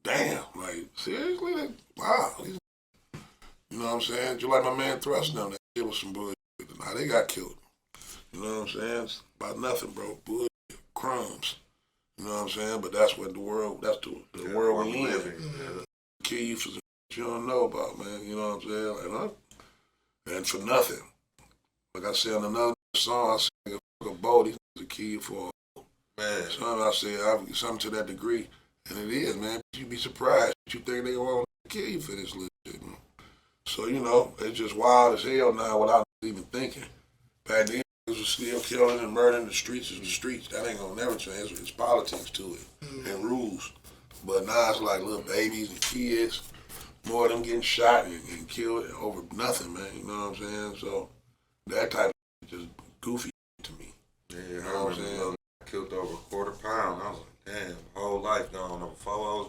Damn, like, seriously? Wow. You know what I'm saying? Just like my man Thrust them, that shit was some bullshit. Now they got killed. You know what I'm saying? It's about nothing, bro. Bullshit, crumbs. You know what I'm saying? But that's what the world, that's the world we live in. Kill you for some shit you don't know about, man. You know what I'm saying? Like, huh? And for nothing. Like I said on another song, I said, fuck a boat, these niggas will kill you for Man. something. I said, something to that degree. And it is, man. You'd be surprised. You think they want to kill you for this little shit, man. So, you know, it's just wild as hell now without even thinking. Back then, it was still killing and murdering the streets is the streets. That ain't gonna never change. It's politics to it and rules. But now it's like little babies and kids. More of them getting shot and killed over nothing, man. You know what I'm saying? So that type of shit just goofy to me. Yeah, You know I what I'm remember saying? killed over a quarter pound. I was like, damn, whole life gone over 4 hours.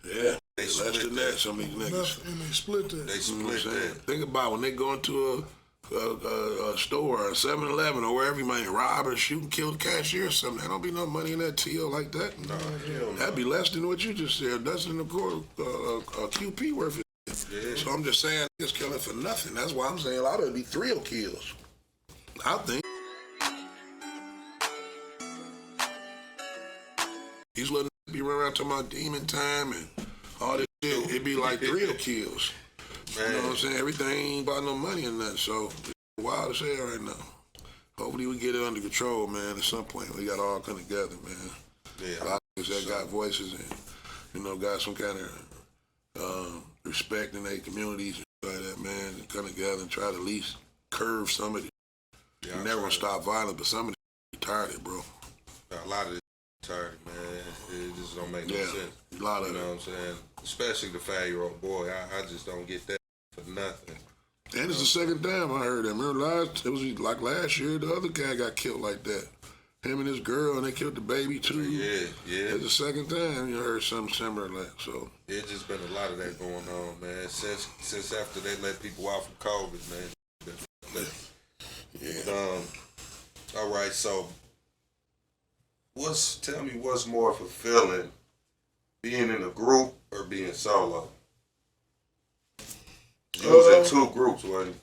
Yeah, They less split than that. Some of these niggas. And they split that. They You know what I'm split saying? that. Think about when they go into a store, a 7-Eleven, or wherever you might rob or shoot and kill the cashier or something. There don't be no money in that till like that. No, hell no. That'd be less than what you just said. That's in the quarter a QP worth it. Yeah. So I'm just saying, it's killing for nothing. That's why I'm saying a lot of it be thrill kills. I think. These little niggas be running around talking about demon time and all this shit. It be like thrill kills. Man. You know what I'm saying? Everything ain't about no money in that. So it's wild as hell right now. Hopefully we get it under control, man. At some point we got to all come together, man. Yeah. A lot of niggas that got voices and, you know, got some kind of respect in their communities and like that, man, and come together and try to at least curve some of it. Yeah, You're never gonna stop violence, but some of it retarded, bro. A lot of this retarded, man. It just don't make no sense. A lot of You know what I'm saying? Especially the 5-year-old boy. I just don't get that for nothing. And it's the second time I heard that. Remember it was like last year, the other guy got killed like that. Him and his girl, and they killed the baby too. Yeah. It's the second time you heard something similar like that. So It's just been a lot of that going on, man. Since after they let people out from COVID, man. yeah. All right, so Tell me what's more fulfilling, being in a group or being solo? You was in 2 groups, wasn't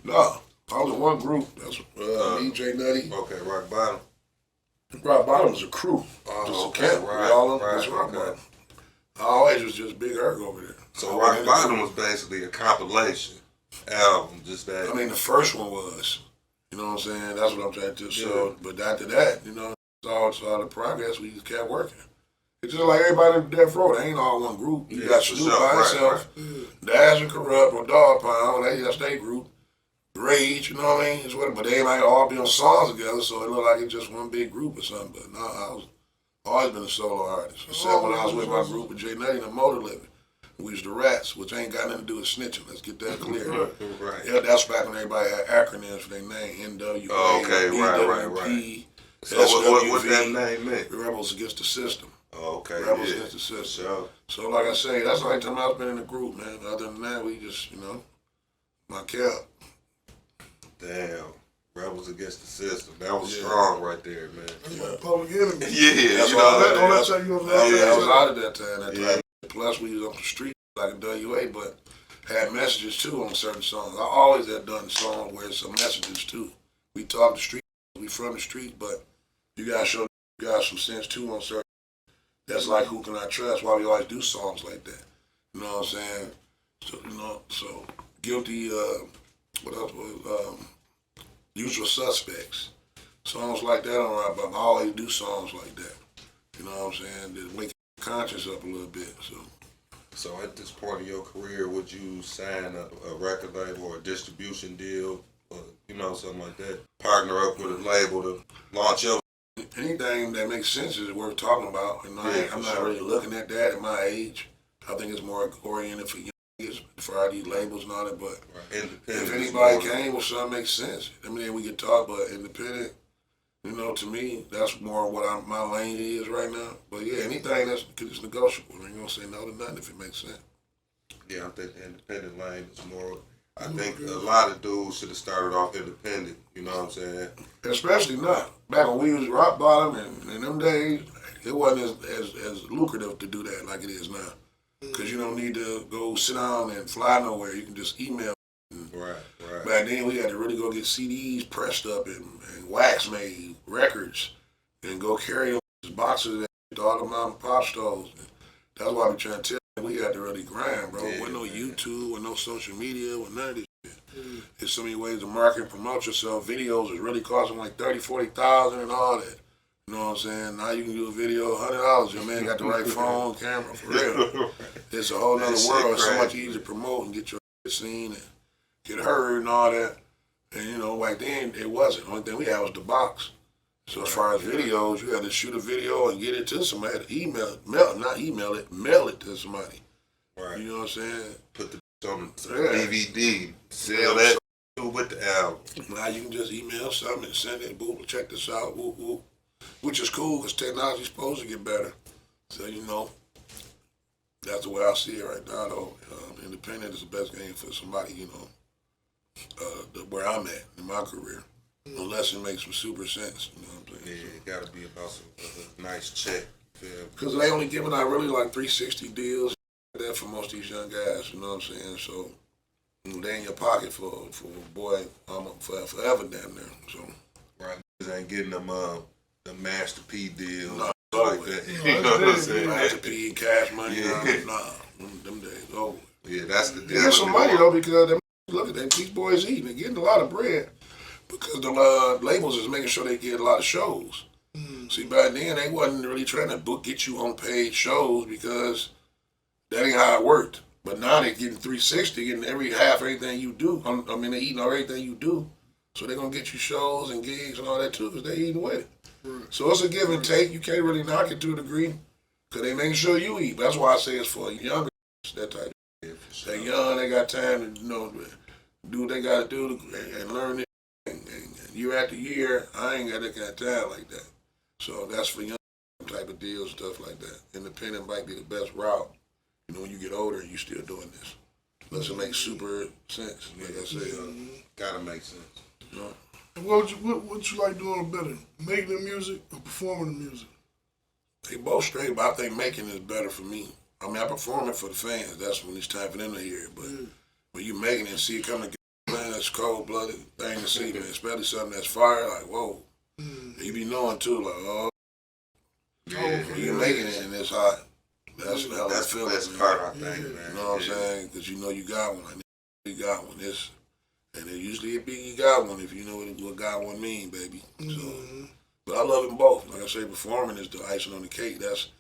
you? No, I was in one group. That's me, J Nutty. Okay, Rock Bottom. Rock Bottom was a crew. Oh, Just okay, a camp. right, All of them right, was Rock okay. Bottom. I always was just Big Herk over there. So Rock Bottom was basically a compilation album, just that. I mean, the first one was. You know what I'm saying? That's what I'm trying to do. So, but after that, you know, it's all the progress. We just kept working. It's just like everybody in Death Row. They ain't all one group. You got Snoop by himself, Daz and Corrupt or Dog Pound. That's their group. Rage, you know what I mean? But they ain't like all be on songs together, so it looked like it's just one big group or something. But no, I was always been a solo artist. Except when I was with my group with J Nutty and the Motor Living. We was the Rats, which ain't got nothing to do with snitching. Let's get that clear. right. Yeah, that's back when everybody had acronyms for their name. NWA, Oh, okay, right. BWP, So what that SWV, name meant? Rebels Against the System. Oh, okay, Rebels yeah. Against the System. Sure. So like I say, that's the only time I've been in a group, man. Other than that, we just, you know, my cap. Damn. Rebels Against the System. That was strong right there, man. That's like Public Enemy. Yeah, That's you all know, Don't let tell you I was out at that time. Yeah. Plus, we was on the street like a WA, but had messages too on certain songs. I always had done songs where it's some messages too. We talk the street, we from the street, but you gotta show you guys some sense too on certain. That's like Who Can I Trust? Why we always do songs like that. You know what I'm saying? So you know, so Guilty. What else was Usual Suspects? Songs like that on Rock Bottom. I always do songs like that. You know what I'm saying? To wake your conscience up a little bit. So at this point in your career, would you sign a record label or a distribution deal, or, you know, something like that? Partner up with a label to launch your... Anything that makes sense is worth talking about. And I'm not really looking at that at my age. I think it's more oriented for youngsters, for all these labels and all that. But if anybody came with something makes sense, I mean, we could talk. But independent, you know, to me, that's more what my lane is right now. But yeah, anything that's negotiable. I ain't gonna say no to nothing if it makes sense. Yeah, I think the independent lane is more... I think a lot of dudes should have started off independent, you know what I'm saying? Especially not. Back when we was Rock Bottom and in them days, it wasn't as lucrative to do that like it is now. Because you don't need to go sit down and fly nowhere. You can just email. Right. Back then, we had to really go get CDs pressed up and wax made, records, and go carry those boxes to all the mom and pop stores. That's why we trying to tell you, we had to really grind, bro. With no YouTube, with no social media, with none of this shit. There's so many ways to market and promote yourself. Videos is really costing like $30,000, $40,000 and all that. You know what I'm saying? Now you can do a video, $100. Your man got the right phone, camera, for real. It's a whole nother world. It's so much easier to promote and get your seen and get heard and all that. And you know, back then it wasn't. The only thing we had was the box. So as far as videos, you had to shoot a video and get it to somebody, mail it to somebody. Right. You know what I'm saying? Put the on the DVD, sell that with the album. Now you can just email something and send it, boop, check this out, whoop, whoop. Which is cool because technology's supposed to get better. So, you know, that's the way I see it right now, though. Independent is the best game for somebody, you know, where I'm at in my career. Unless it makes some super sense, you know what I'm saying? Yeah, it got to be about a nice check. Because they only giving out really like 360 deals like that for most of these young guys, you know what I'm saying? So they in your pocket for a boy forever down there. So right, ain't getting them the Master P deals no, like that. You know what I'm saying? Master P and Cash Money, Yeah. them days over. Yeah, that's the They deal. get some money though because look at them, these boys eating, they're getting a lot of bread because the labels is making sure they get a lot of shows. See, back then they wasn't really trying to get you on paid shows because that ain't how it worked. But now they're getting 360, getting everything you do. I mean, they eating everything you do, so they're gonna get you shows and gigs and all that too because they eating with it. Right. So it's a give and take. You can't really knock it to a degree. Cause they make sure you eat. That's why I say it's for younger, that type. Yeah, for sure. They young, they got time to do what they got to do and learn it. And year after year, I ain't got that kind of time like that. So that's for young type of deals, stuff like that. Independent might be the best route. When you get older, you still doing this. Unless it makes super sense, like I said. Gotta make sense. And what you like doing better, making the music or performing the music? They both straight, but I think making is better for me. I mean, I perform it for the fans. That's when it's time for them to hear it. But when you making it and see it coming together, man, that's cold-blooded thing to see, man. Especially something that's fire, like, whoa. And you be knowing, too, like, oh. Yeah, When you making it and it's hot, that's the hell That's the feeling, best man. part, I think, man. You know what I'm saying? Because you know you got one. Like, you got one. And then usually it be you got one if you know what got one mean, baby. So, but I love them both. Like I say, performing is the icing on the cake. That's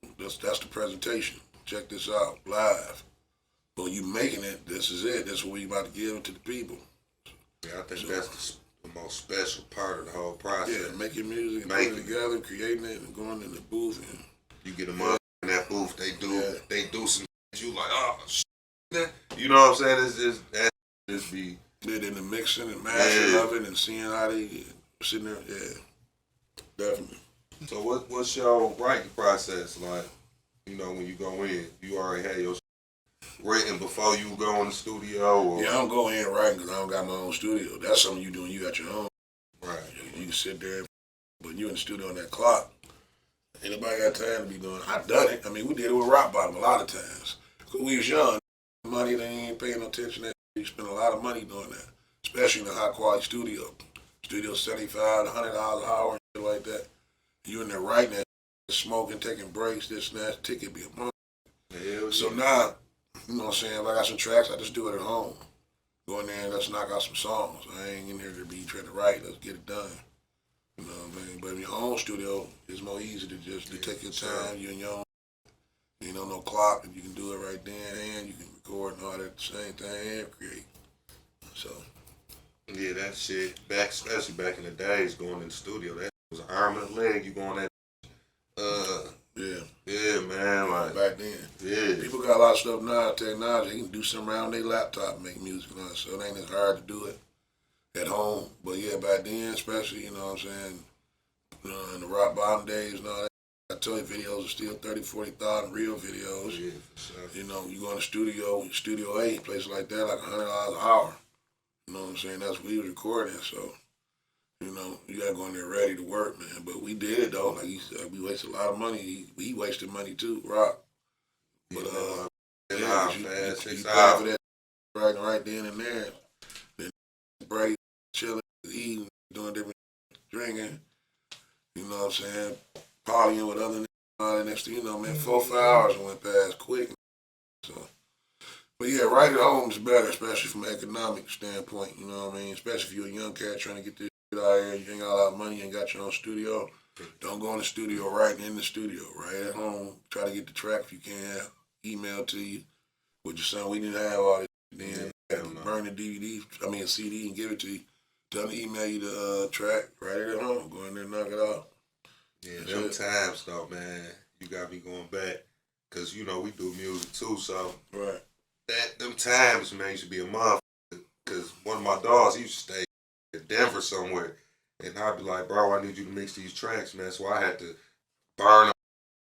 the presentation. Check this out, live. But you making it, this is it. That's what we about to give it to the people. Yeah, I think that's the most special part of the whole process. Yeah, making music and putting it together, creating it, and going in the booth. And You get them up in that booth, they do some you like, oh, shit. You know what I'm saying? It's that just be. then in the mixing and mastering of it and seeing how they sitting there, definitely. So what's your writing process like? When you go in, you already had your written before you go in the studio? Or? Yeah, I don't go in writing because I don't got my own studio. That's something you do when you got your own. Right. You can sit there, but you in the studio on that clock. Ain't nobody got time to be doing it. I've done it. I mean, we did it with Rock Bottom a lot of times. Cause we was young. Money, they ain't paying no attention to that. You spend a lot of money doing that, especially in a high quality studio. Studio $75 to $100 an hour and shit like that. You in there writing that, smoking, taking breaks, this and that. Ticket be a month. So now, you know what I'm saying? If I got some tracks, I just do it at home. Go in there and let's knock out some songs. I ain't in here to be trying to write. Let's get it done. You know what I mean? But in your own studio, it's more easy to just take your time. You in your own. You know, no clock, and you can do it right then, and you can record and all that at the same thing and create. So. Yeah, that shit, especially back in the days, going in the studio, that was an arm and a leg. You going that, yeah, man, like back then. Yeah. People got a lot of stuff now, technology. They can do something around their laptop and make music and all that, so it ain't as hard to do it at home. But yeah, back then, especially, you know what I'm saying, in the Rock Bottom days and all that, I tell you, videos are still 30, 40,000 real videos. Yeah, for sure. You know, you go in the Studio 8, places like that, like $100 an hour. You know what I'm saying? That's what we were recording, so, you know, you gotta go in there ready to work, man. But we did it, though. Like he said, we wasted a lot of money. He wasted money, too, Rock. But, you pay for that right then and there. Then break, chilling, eating, doing different drinking. You know what I'm saying? Partying with other niggas, all that next thing you know, man, 4 or 5 hours went past quick. So, but yeah, right at home is better, especially from an economic standpoint, you know what I mean? Especially if you're a young cat trying to get this shit out here, you ain't got a lot of money, you ain't got your own studio. Don't go in the studio, right in the studio, right at home. Try to get the track if you can, email to you. With your son, we didn't have all this. Then burn the DVD, a CD and give it to you. Tell them to email you the track right at home. Go in there and knock it out. Yeah, them times though, man, you got me going back, cause you know we do music too, so right. Them times, man, used to be a motherfucker. Cause one of my dogs, he used to stay in Denver somewhere, and I'd be like, bro, I need you to mix these tracks, man. So I had to burn them,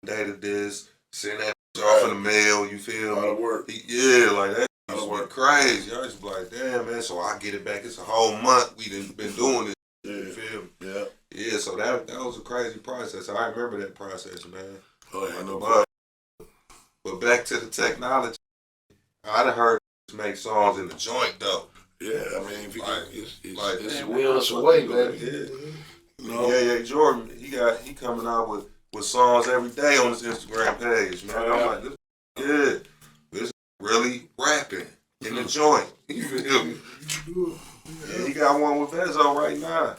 data this, send that off in the mail. You feel me? Work. Yeah, like that. Used to be crazy. I used to be like, damn, man. So I get it back. It's a whole month we done been doing this. Yeah. You feel me? Yeah. Yeah, so that was a crazy process. I remember that process, man. Oh, yeah, no problem. But back to the technology, I done heard make songs in the joint, though. Yeah, I mean, if you it's it's wheels away, baby. Yeah. No. Yeah, Jordan, he coming out with songs every day on his Instagram page, man. I'm like, this is really rapping in the joint. You feel me? Yeah, he got one with VEZZO right now.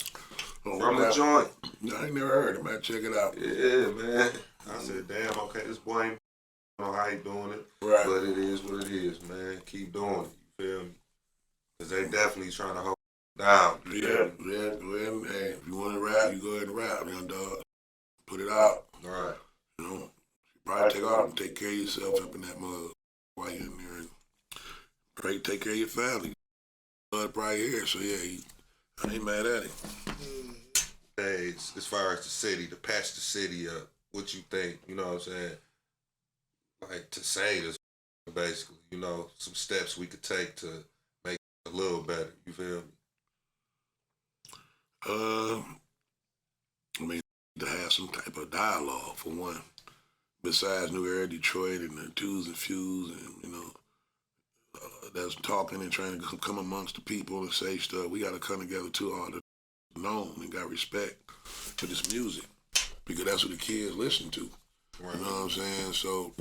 From the joint. I ain't never heard it, man. Check it out. Yeah, man. I said, damn, okay, this boy ain't know how he doing it. Right. But it is what it is, man. Keep doing it. You feel me? Because they definitely trying to hold it down. Yeah. Go ahead and, hey, if you want to rap, you go ahead and rap, young dog. Put it out. All right. You know, probably take off and take care of yourself up in that mug while you're in there. And pray, take care of your family. Blood right here, so yeah, I ain't mad at him. Days, as far as the city, to patch the city up, what you think, you know what I'm saying? Like, to save us, basically, you know, some steps we could take to make it a little better, you feel me? I mean, to have some type of dialogue, for one, besides New Era Detroit and the twos and fews and, you know, that's talking and trying to come amongst the people and say stuff. We got to come together too, all the known and got respect for this music, because that's what the kids listen to. Right. You know what I'm saying? So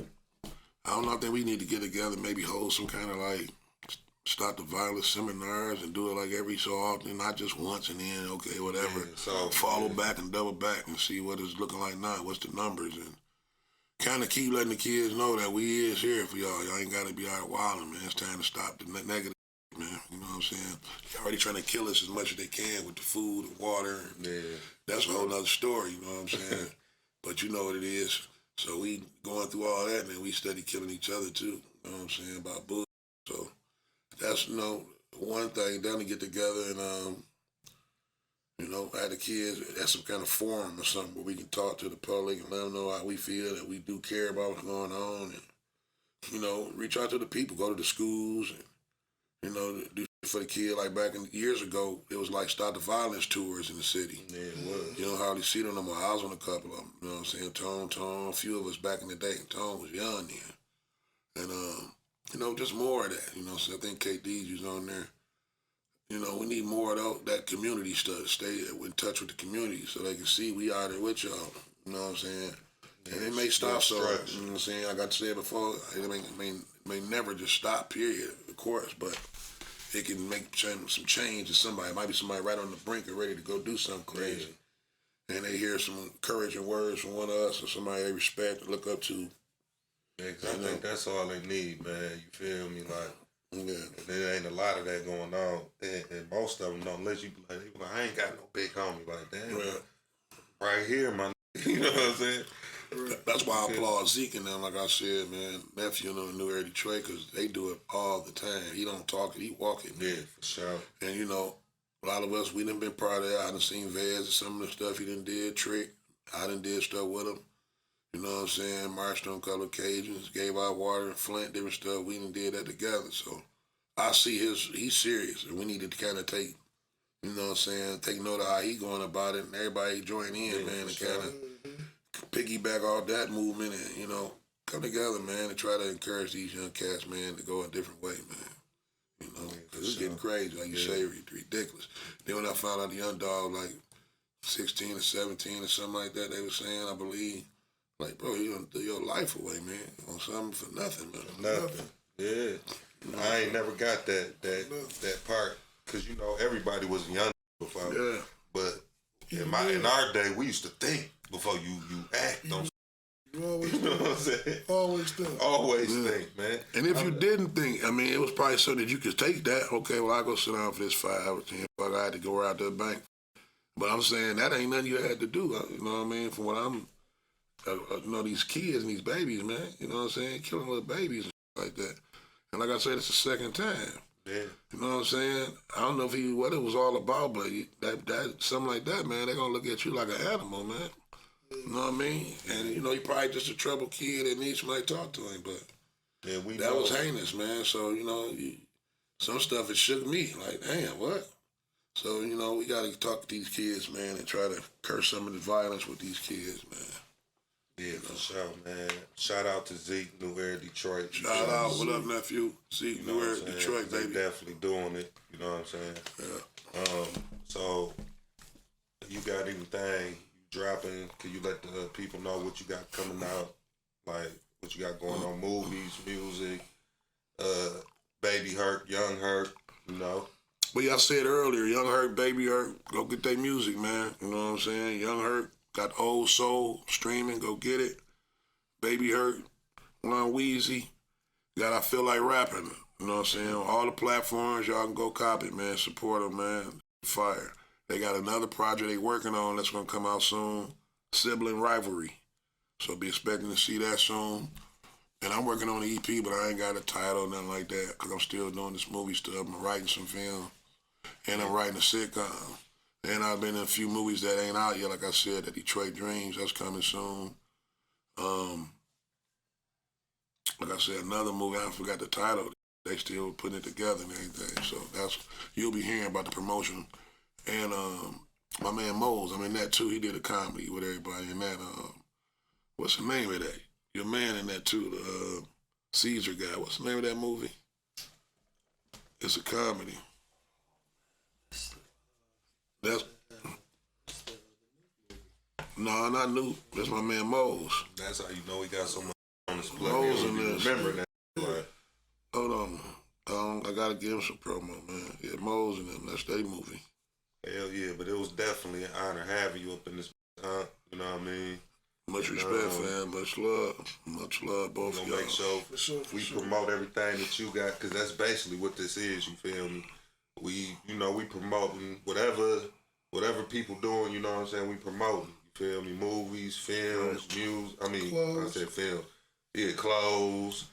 I don't know, I think we need to get together, maybe hold some kind of like stop the violence seminars and do it like every so often, not just once and then, okay, whatever. Yeah, so follow back and double back and see what it's looking like now, what's the numbers, and kind of keep letting the kids know that we is here for y'all. Y'all ain't got to be out wilding, man. It's time to stop the negative, man. You know what I'm saying? They're already trying to kill us as much as they can with the food and water. Yeah. That's a whole nother story, you know what I'm saying? But you know what it is. So we going through all that, and then we steady killing each other too. You know what I'm saying? About bull. So that's, you know, one thing, down to get together and, you know, have the kids at some kind of forum or something where we can talk to the public and let them know how we feel, that we do care about what's going on, and, you know, reach out to the people, go to the schools, and, you know, do for the kid. Like back in years ago, it was like stop the violence tours in the city. Yeah, it was. You don't hardly see them no more. I was on a couple of them. You know what I'm saying? Tone, a few of us back in the day. Tone was young then. And, you know, just more of that. You know, so I think KD's was on there. You know, we need more of that community stuff. Stay in touch with the community so they can see we out there with y'all. You know what I'm saying? Yeah, and it may stop so, you know what I'm saying? I got to say it before, it may never just stop, period, of course, but it can make some change to somebody. It might be somebody right on the brink and ready to go do something crazy. Yeah. And they hear some encouraging words from one of us or somebody they respect and look up to. Yeah, I think that's all they need, man. You feel me? Like, yeah. There ain't a lot of that going on. And most of them don't let you be like, I ain't got no big homie like that. Yeah. Right here, man. You know what I'm saying? That's why I applaud Zeke and them, like I said, man, nephew in New Era Detroit, because they do it all the time. He don't talk it, he walk it, man. Yeah, for sure. And, you know, a lot of us, we done been part of that. I done seen Vez and some of the stuff he done did, Trick. I done did stuff with him. You know what I'm saying? Marched on a couple of occasions, gave out water and Flint, different stuff. We done did that together. So I see he's serious, and we need to kind of take, you know what I'm saying, take note of how he going about it, and everybody join in, man, and kind of piggyback off that movement and, you know, come together, man, and try to encourage these young cats, man, to go a different way, man. You know, because it's getting crazy, like you say, ridiculous. Then when I found out the underdog, like 16 or 17 or something like that, they were saying, I believe, like, bro, you gonna throw your life away, man, on something for nothing, man. Nothing. Yeah. I ain't never got that part, because, you know, everybody was young before. Yeah. But in our day, we used to think before you act. You always you know what I'm saying? Always think. Always think, man. And if you didn't think, I mean, it was probably something that you could take that. Okay, well, I go sit down for this 5 or 10 bucks. I had to go out to the bank. But I'm saying that ain't nothing you had to do. You know what I mean? From what I'm, you know, these kids and these babies, man. You know what I'm saying? Killing little babies and like that. And like I said, it's the second time. Yeah. You know what I'm saying? I don't know what it was all about, but that something like that, man, they're gonna look at you like an animal, man. You know what I mean? And you know, he probably just a troubled kid that needs somebody to talk to him, but that was heinous, man. So, you know, some stuff it shook me. Like, damn, what? So, you know, we gotta talk to these kids, man, and try to curse some of the violence with these kids, man. Yeah, for sure, man. Shout out to Zeke, New Era Detroit. Shout out, what up, nephew? Zeke, New Era Detroit, baby. They definitely doing it. You know what I'm saying? Yeah. So, you got anything you dropping? Can you let the people know what you got coming out? Like, what you got going on? Movies, music, Baby Herk, Young Herk, you know? But yeah, I said earlier, Young Herk, Baby Herk, go get their music, man. You know what I'm saying? Young Herk. Got Old Soul streaming, go get it. Baby Herk, Lon Weezy. Got I Feel Like Rapping. You know what I'm saying? On all the platforms, y'all can go copy it, man. Support them, man. Fire. They got another project they working on that's going to come out soon. Sibling Rivalry. So be expecting to see that soon. And I'm working on the EP, but I ain't got a title, nothing like that, because I'm still doing this movie stuff. I'm writing some film, and I'm writing a sitcom. And I've been in a few movies that ain't out yet, like I said, the Detroit Dreams, that's coming soon. Like I said, another movie, I forgot the title. They still putting it together and everything. So you'll be hearing about the promotion. And my man Moles, I'm in that too. He did a comedy with everybody in that. What's the name of that? Your man in that too, the Caesar guy. What's the name of that movie? It's a comedy. That's no, not new. That's my man Moles. That's how you know he got so much on his plate. Moles in this. Remember that. Right. Hold on. I gotta give him some promo, man. Yeah, Moles and them. That's their movie. Hell yeah, but it was definitely an honor having you up in this. You know what I mean? Much respect, fam. Much love. Much love, both of We're y'all. make sure we promote everything that you got, because that's basically what this is, you feel me? We promoting whatever people doing, you know what I'm saying? We promoting, you feel me? Movies, films, music, Clothes. I said film. Yeah, clothes,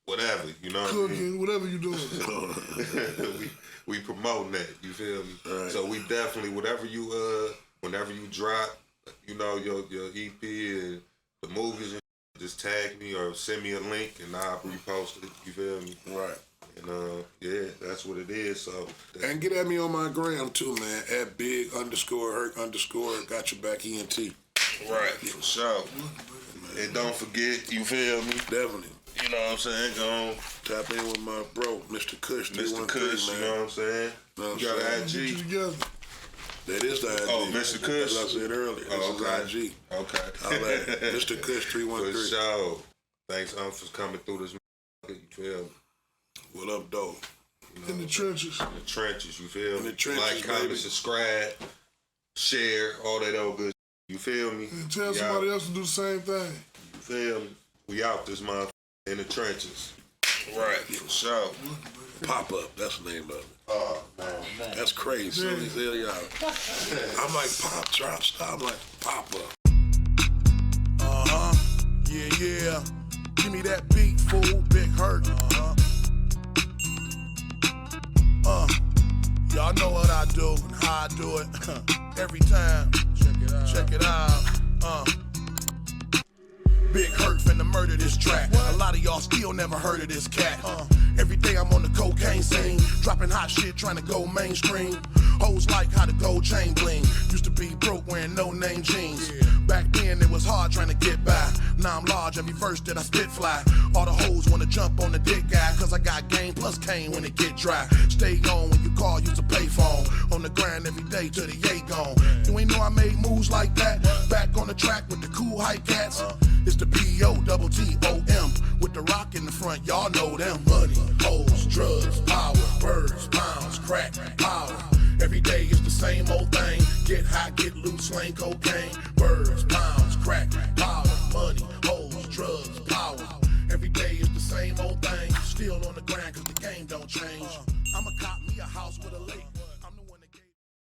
whatever, you know what I mean? Cooking, whatever you doing. we promoting that, you feel me? Right. So we definitely, whenever you drop, you know, your EP and the movies, and just tag me or send me a link and I'll repost it, you feel me? Right. And yeah, that's what it is. So And get at me on my gram too, man. At big_Herk_ got your back ENT. right, for sure. And don't forget, you feel me? Definitely. You know what I'm saying? Go Tap in with my bro, Mr. Kush. Mr. Kush, man. you know what I'm saying? Know what You got I'm an Get you IG? together. That is the IG. Oh, Mr. Kush. As I said earlier, Oh, this is IG. Okay. I'll let Mr. Kush For 313. sure. Thanks, for coming through this. You feel me? What up, though? In the trenches. In the trenches, you feel me? In the trenches, like, comment, baby. subscribe, share, all that old good. You feel me? And tell We somebody out. else to do the same thing. You feel me? We out this month in the trenches. Right, for sure. Pop Up, that's the name of it. Oh, man. That's crazy. Yeah. Hell, y'all. I'm like, pop, drop, stop. I'm like, Pop Up. Yeah. Give me that beat, fool, Big Herk. Y'all know what I do and how I do it. Every time. Check it out. Big Herk finna murder this track. A lot of y'all still never heard of this cat. Every day I'm on the cocaine scene, dropping hot shit, trying to go mainstream. Hoes like how the gold chain bling. Used to be broke wearing no name jeans. Back then it was hard trying to get by. Now I'm large, every verse that I spit fly. All the hoes wanna jump on the dick guy, cause I got game plus cane when it get dry. Stay on when you call, use a payphone. On the grind every day till the yay gone. You ain't know I made moves like that. Back on the track with the cool hype cats. It's the BOTTOM with the rock in the front, y'all know them. Money, hoes, drugs, power, birds, pounds, crack, power. Every day it's the same old thing. Get high, get loose, slang cocaine. Birds, pounds, crack, power. Money, hoes, drugs, power. Every day it's the same old thing. Still on the grind cause the game don't change. I'ma cop me a house with a lake.